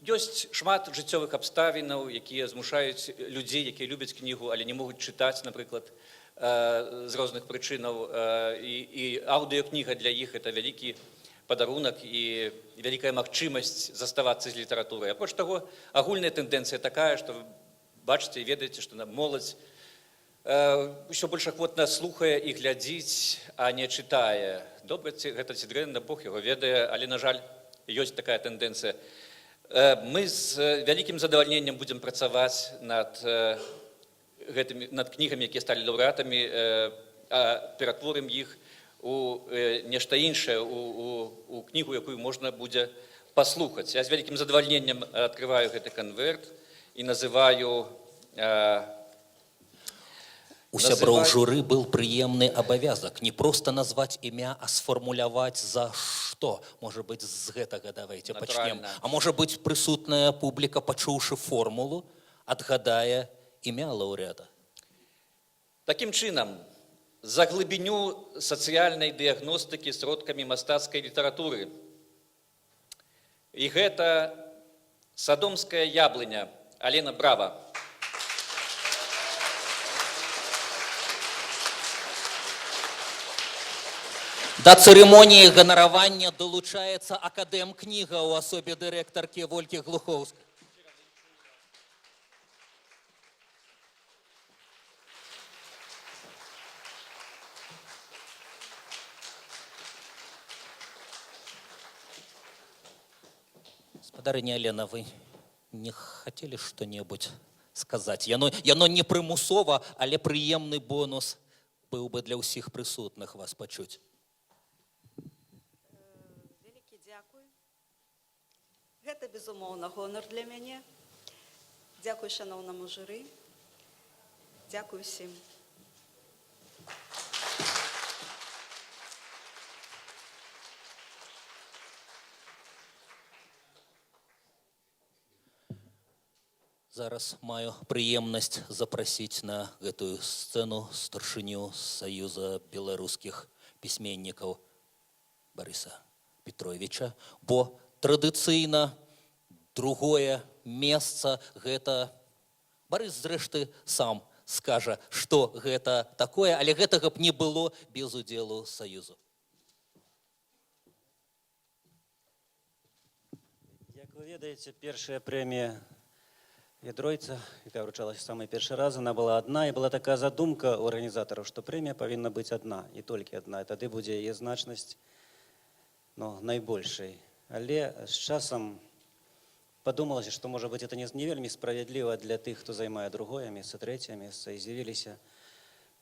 Ёсць шмат жыццёвых абставінаў, якія змушаюць людзей, якія любяць кнігу, але не могуць чытаць, напрыклад, з розных прычынаў. І аўдыёкніга для іх – гэта вялікі падарунак і вялікая магчымасць заставацца з літаратурай. Апроч таго, агульная тэндэнцыя такая, што вы бачыце і ведаеце, што моладзь ўсё больш ахвотна слухае і глядзіць, а не чытае. Добра гэта ці дрэнна, Бог яго ведае, але, на жаль, ёсць такая тэндэнцыя. Мы з вялікім задавальненнем будзем працаваць над кнігамі, якія сталі лаўрэатамі, ператворым іх у нешта іншае, у кнігу, якую можна будзе паслухаць. Я з вялікім задавальненнем адкрываю гэты канверт і называю... У сяброў журы был прыемны абавязак не проста назваць імя, а сфармуляваць за што. Можа быць, з гэтага давайце пачнем. А можа быць, прысутная публіка, пачуўшы формулу, адгадае імя лаўрэата. Такім чынам, за глыбіню сацыяльнай дыягностыкі сродкамі мастацкай літаратуры. І гэта садомская яблыня. Алена, брава! Да цырымоніі ганаравання далучаецца акадэм-кніга ў асобе дырэктаркі Волькі Глухоўскай. Спадарыня Алена, вы не хацелі што-небудзь сказаць? Яно не прымусова, але прыемны бонус быў бы для ўсіх прысутных вас пачуць. Гэта, безумоўна, гонар для мяне. Дзякуй шаноўнаму журы. Дзякуй усім. Зараз маю прыемнасць запрасіць на гэтую сцэну старшыню Саюза беларускіх пісьменнікаў Барыса Петровича, бо традыцыйна другое месца гэта Барыс, зрэшты, сам скажа, што гэта такое, але гэтага б не было без удзелу Саюзу. Як вы ведаеце, першая прэмія Ядройца, якая вручалася самый першы раз, она была адна, і была такая задумка у арганізатараў, што прэмія павінна быць адна, і толькі адна, і тады будзе яе значнасць найбольшай. Але з часам падумалася, што, можа быць, это не вельмі справядліва для тых, хто займае другое месца, трэцяе месца, і з'явіліся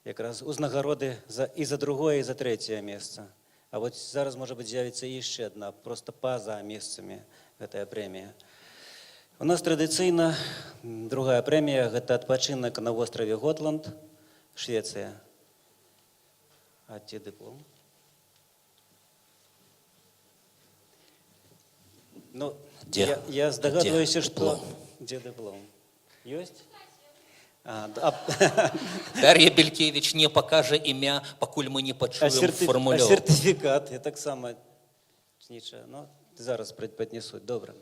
якраз узнагароды і за другое, і за трэцяе месца. А вот зараз, можа быць, з'явіцца яшчэ адна, проста па-за месцамі гэтая прэмія. У нас традыцыйна другая прэмія – гэта адпачынак на востраве Готланд, Швецыя. А ці дыплом? Ну, я здагадваюся, што... Дзе дыплом? Ёсць? Дар'я Белькевич не пакажа імя, пакуль мы не пачуем формулёўку. А сертыфікат? Я таксама нічого. Ну, зараз паднесуць. Добра.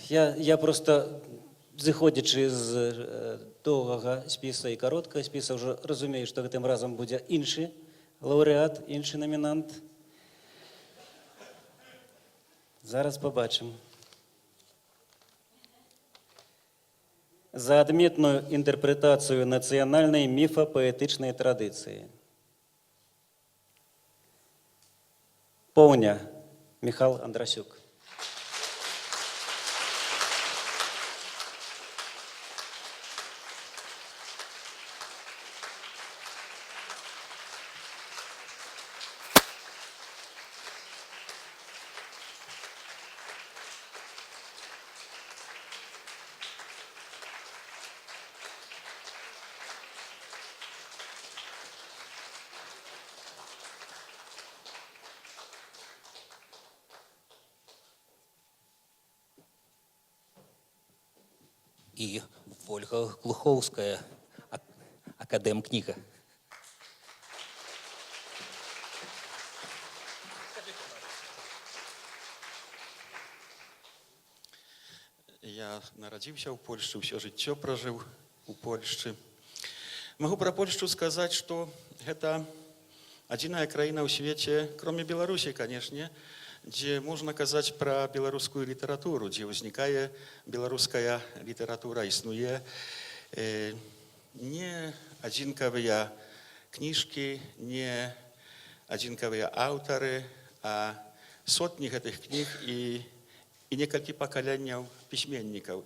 Я просто, зыходзячы з доўгага спіса і кароткага спіса, ўжо разумею, што гэтым разам будзе іншы лаўрэат, іншы намінант. Зараз побачым. За адметную інтэрпрэтацыю нацыянальнай міфапаэтычнай традыцыі. Поўня. Михал Андрасюк. І Вольга Глухоўская, акадэм-кніга. Я нарадзіўся ў Польшчы, ўсё жыццё пражыў у Польшчы. Магу пра Польшчу сказаць, што гэта адзіная краіна ў свеце, кроме Беларусі, канешне, дзе можна казаць пра беларускую літаратуру, дзе ўзнікае беларуская літаратура, існуе не адзінкавыя кніжкі, не адзінкавыя аўтары, а сотні гэтых кніг і некалькі пакаленняў пісьменнікаў.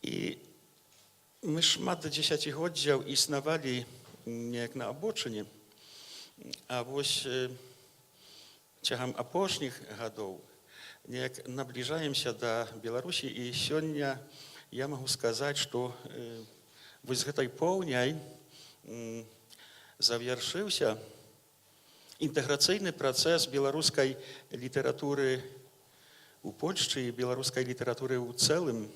І мы шмат дзесяцігоддзяў існавалі неяк на абочыне, а вось цягам апошніх гадоў неяк набліжаемся да Беларусі, і сёння я магу сказаць, што вось з гэтай поўняй завяршыўся інтэграцыйны працэс беларускай літаратуры у Польшчы і беларускай літаратуры ў цэлым.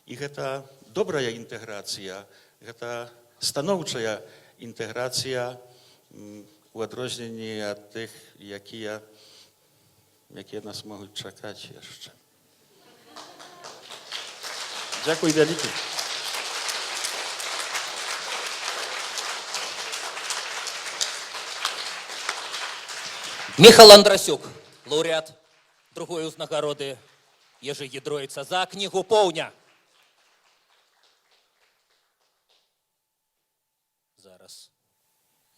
І гэта добрая інтэграцыя, гэта станоўчая інтэграцыя у адрозненні ад тых, якія нас могуць чакаць яшчэ. Дзякуй вялікі. Михал Андрасюк, лаўрэат другой узнагароды Ежы Ядройца за кнігу «Поўня». Зараз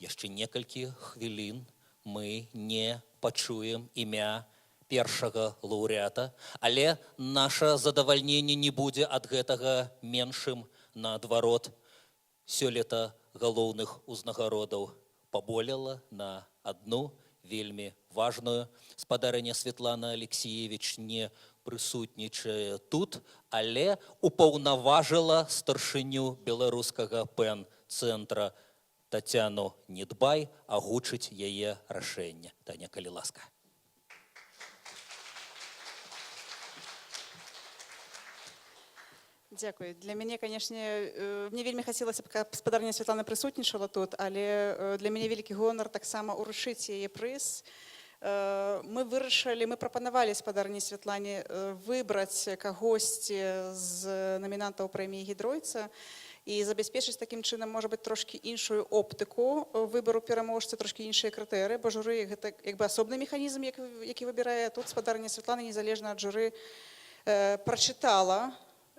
яшчэ некалькі хвілін мы не пачуем імя першага лаўрэата, але наша задавальненне не будзе ад гэтага меншым. Наадварот, сёлета галоўных узнагародаў паболела на адну вельмі важную. Спадарыня Светлана Алексеевич не прысутнічае тут, але упаўнаважыла старшыню беларускага пэн-цэнтра Тацяну Недбай агучыць яе рашэнне. Таня, калі ласка. Дзякуй. Для мяне, канешне, мне вельмі хацелася б, каб спадарня Святлана прысутнічала тут, але для мяне вялікі гонар таксама ўручыць яе прыз. Мы прапанавалі спадарні Святлане выбраць кагосьці з намінантаў прэміі Гідройца, і забезпечыць такім чынам, можа быць, трошкі іншую оптыку выбару пераможцы, трошкі іншыя крытэрыі, бо журы гэта як бы асобны механізм, які выбірае. Тут спадарня Святлана, незалежна ад журы, прачытала,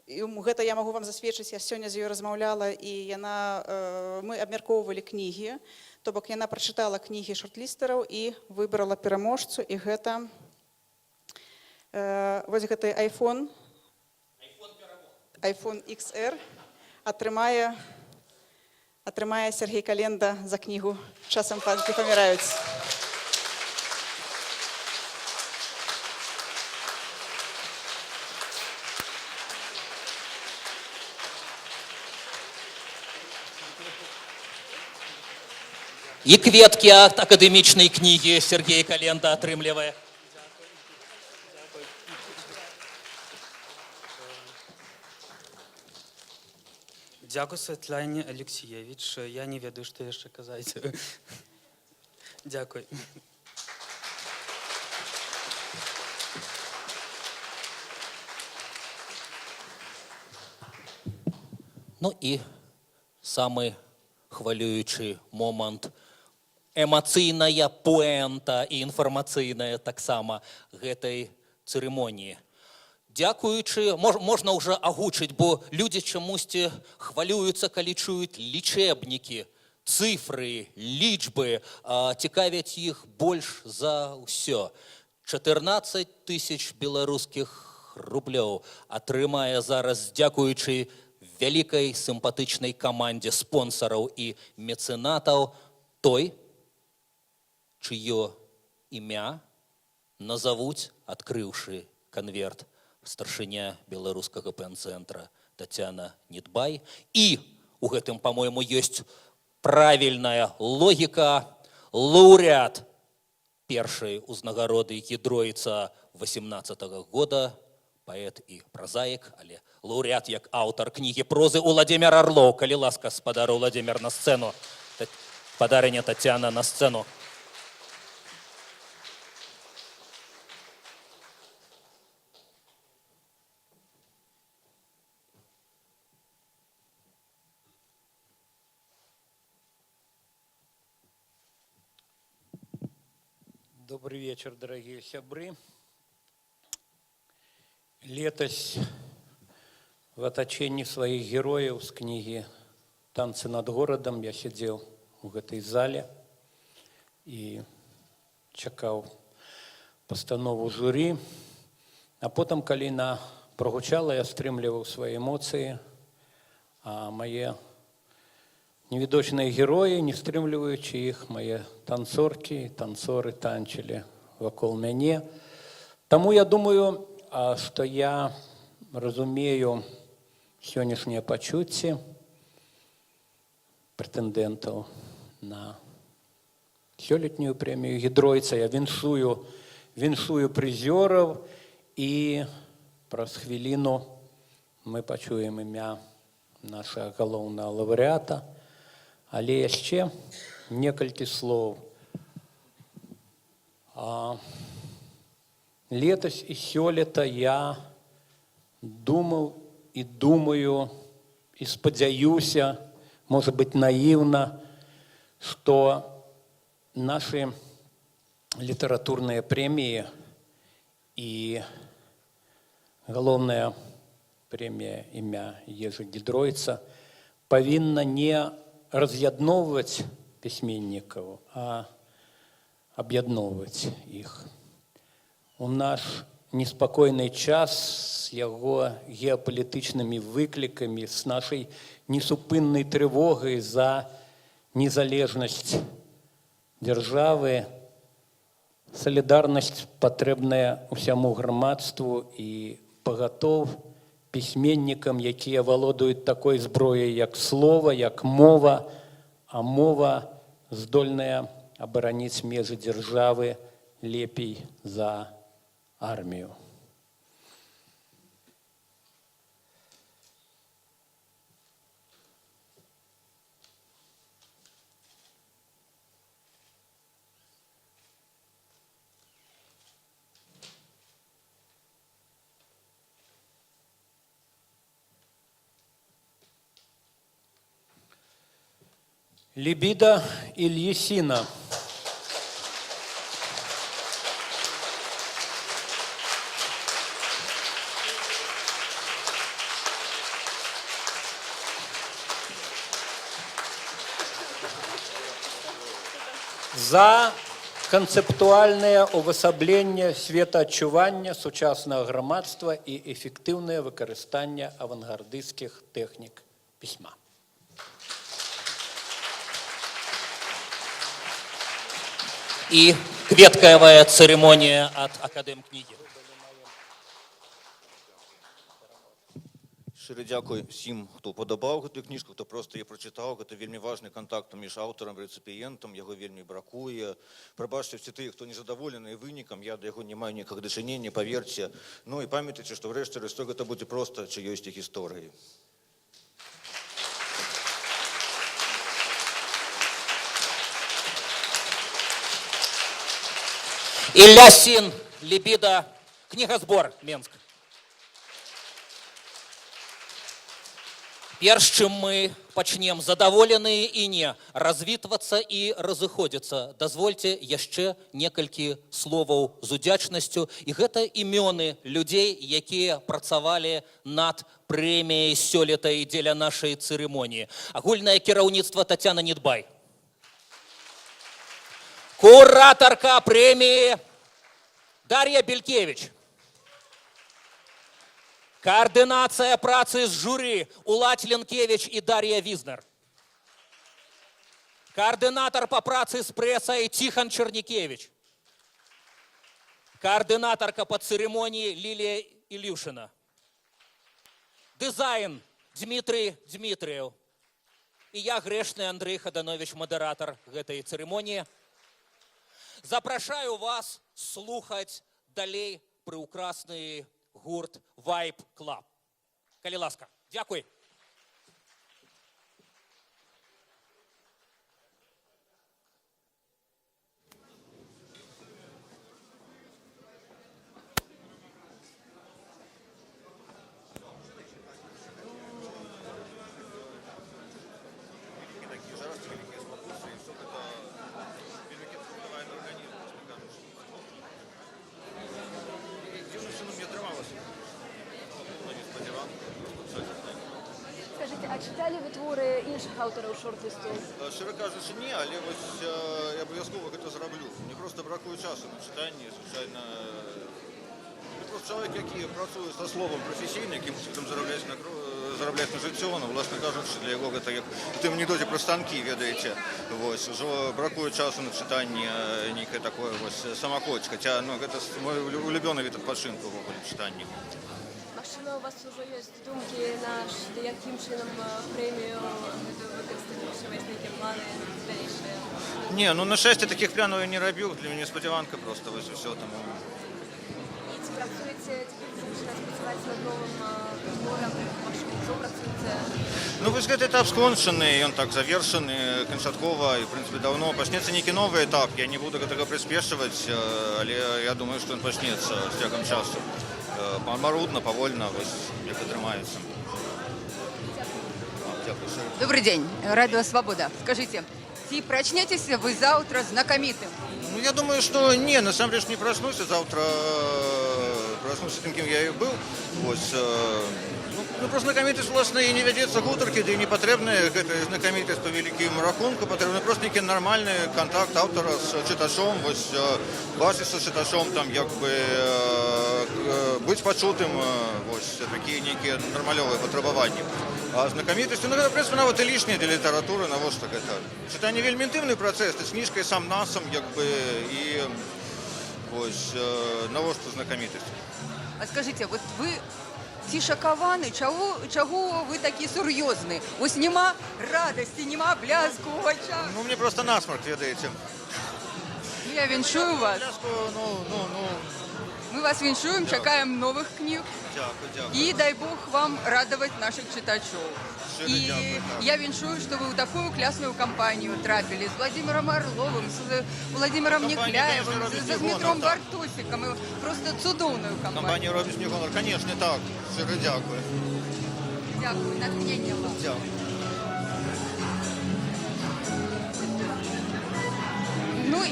і гэта я магу вам засведчыць, я сёння з ёй размаўляла, і мы абмяркоўвалі кнігі, то бок яна прачытала кнігі шортлістараў і выбрала пераможцу, і гэта вось гэты iPhone XR атрымае Сергей Календа за кнігу «Часам панкі паміраюць». І кветкі ад акадэмічнай кнігі Сергей Календа атрымлівае. Дякую, Святлане Алексеевич. Я не ведаю, што яшчэ казаць. Дякую. Ну і самы хвалюючы момант, эмацыйная пуэнта і інфармацыйная таксама гэтай цырымоніі. Дзякуючы, можна ўжо агучыць, бо людзі чамусьці хвалююцца, калі чуюць лічэбнікі, цифры, лічбы, цікавяць іх больш за ўсё. 14 000 беларускіх рублёў атрымае зараз, дзякуючы вялікай сімпатычнай камандзе спонсараў і мецэнатаў, той, чыё імя назавуць, адкрыўшы канверт, старшыня беларускага пэн-цэнтра Тацяна Недбай. І у гэтым, па-мойму, ёсць правільная логіка. Лаўрэат першай узнагароды Гідройца 18-го года, паэт і празаік, але лаўрэат як аўтар кнігі прозы Уладзімір Арлоў. Калі ласка, спадар Уладзімір, на сцэну. Спадарыня Тацяна, на сцэну. Добрый вечер, дорогие сябры. Летась в атачэнні сваіх герояў з кнігі «Танцы над горадам» я сидзеў у гэтай зале і чакаў пастанову журы. А потым, калі яна прогучала, я стрымліваў свае эмоцыі, а мае невідочныя героі, не стрымліваючы іх, мае танцоркі, танцоры танчылі вакол мяне. Таму я думаю, што я разумею сённяшнія пачуцці прэтэндэнтаў на сёлетнюю прэмію Гідройца. Я віншую прызёраў, і праз хвіліну мы пачуем імя нашага галоўнага лаўрэата. Але яшчэ некалькі слоў. Летась і сёлета я думаў і думаю, і спадзяюся, можа быць наіўна, што нашы літаратурныя прэміі і галоўная прэмія імя Ежы Гідройца павінна не раз'ядноўваць пісьменнікаў, а аб'ядноўваць іх. У наш неспакойны час з яго геапалітычнымі выклікамі, з нашай несупыннай трывогай за незалежнасць дзяржавы, салідарнасць патрэбная ўсяму грамадству і пагатоў пісьменнікам, якія валодаюць такой зброяй, як слова, як мова, а мова здольная абараніць межы дзяржавы лепей за армію. Либидо Ильясина. За канцэптуальнае ўвасабленне светаадчування сучаснага грамадства і эфектыўнае выкарыстанне авангардысцкіх тэхнік пісьма. И кветковая церемония от Академкниги. Щиро дякую всім, хто подобав гэтую кніжку, хто просто її прочитав. Це вельми важний контакт між автором і реципієнтом, його вельми бракує. Пробачте всі ті, хто незадоволений виником, я до його не маю ніяких дочинень, повірте. Ну і пам'ятайте, що врешті-решт це буде просто чиєюсь тих історії. Ильясин, Либидо, книгозбор, Минск. Перш чым мы пачнем задаволеныя і не развітвацца і разыходзіцца, дазвольце яшчэ некалькі словаў з удзячнасцю. І гэта імёны людзей, якія працавалі над прэміяй сёлета і дзеля нашай цырымоніі. Агульнае кіраўніцтва Тацяна Недбай. Куратарка премии Дарья Белькевич. Координация працы с жюри Улать Ленкевич и Дарья Визнер. Координатор по працы с прессой Тихон Черникевич. Координаторка по церемонии Лилия Илюшина. Дизайн Дмитрий Дмитриев. И я, грешный Андрей Ходанович, модератор этой церемонии. Запрашаю вас слухаць далей прыўкрасны гурт Vibe Club. Калі ласка. Дякуй. Скажите, а читали вы творы інших авторів шорт-листу? Щиро кажучи, ні, але ось я обов'язково це зроблю. Мені просто бракує часу на читання, звичайно. Я просто чоловік, який працює зі словом професійно, яким цим заробляє на життя, ну, власне кажучи, для його це як в тим анекдоті про станки, ведаєте. Ось, вже бракує часу на читання, некое такое ось самокоч, хоча, ну, це мой улюблений від відпочинку в читанні. Машина, у вас вже є думки на яким чином премію використати весь які плани дальше? Ні, ну на щастя таких планів я не роблю, для мене сподіванка просто, ось і все тому. І чи працюєте, починаєте працювати над новим твором, що працюєте? Ну, вы сказать, этап сконченный, он так завершенный, кончатково, и, в принципе, давно. Почнется некий новый этап, я не буду этого приспешивать, але я думаю, что он почнется с тягом часу. Марудно, повольно, як тримається. Добрый день, Радио Свобода. Скажите, ці прочнетесь вы завтра знакомитым? Ну, я думаю, что не, на самом деле не проснусь, завтра проснусь тем, кем я и был. Ось, ну, про знакомитость, власне, і не ведеться гутарки, де і не потрібна знакомитость по великому рахунку, потрібен просто некий нормальний контакт автора з читачом, ось, бачитися з читачом, там, якби, бути почутим, ось, такі некі нормальові потребування. А знакомитость, ну, в принципе, навіть і лишнє для літератури, навіть так, це. Читання вельми інтимний процес, з книжкою сам насом, якби, і, ось, навіть знакомитость. А скажите, вот вы ці шакованы, чого ви такі серйозні? Ось нема радості, нема бляску в очах. Ну, мне просто насморк, ведаете. Я віншую вас. Ми вас віншуємо, чекаємо нових книг. Дякую. І дай Бог вам радовать наших читачів. І я віншую, що ви у таку класну компанію трапили з Владимиром Орловим, з Владимиром Некляєвим, з Дмитром Бартосиком. Просто чудовною компанією. Компанія робить мені гонор. Звісно, так. Щиро дякую. Дякую. Натхнення вам. Дякую.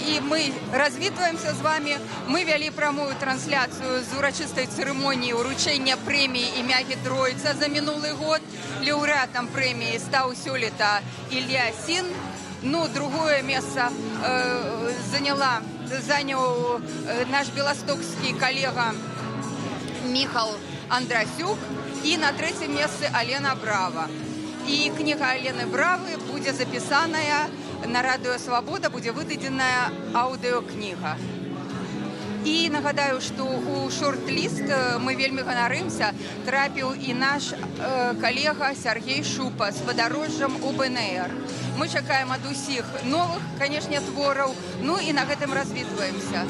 і ми развітваємося з вами. Ми вели прямую трансляцію з урочистої церемонії уручення премії ім'я Гідройця за минулий год. Лауреатом премии стал сёлета Илья Син. Ну, другое место занял наш белостокский коллега Михал Андрасюк. И на третьем месте Алена Брава. И книга Алены Бравы будет записанная на Радио Свобода, будет выдаденная аудиокнига. І нагадаю, що у шорт-ліст ми вельми ганарымся, трапіў і наш калега Сергей Шупа з падарожжам у БНР. Мы чакаем ад усіх новых, канешне, твораў, ну і на гэтым развітваемся.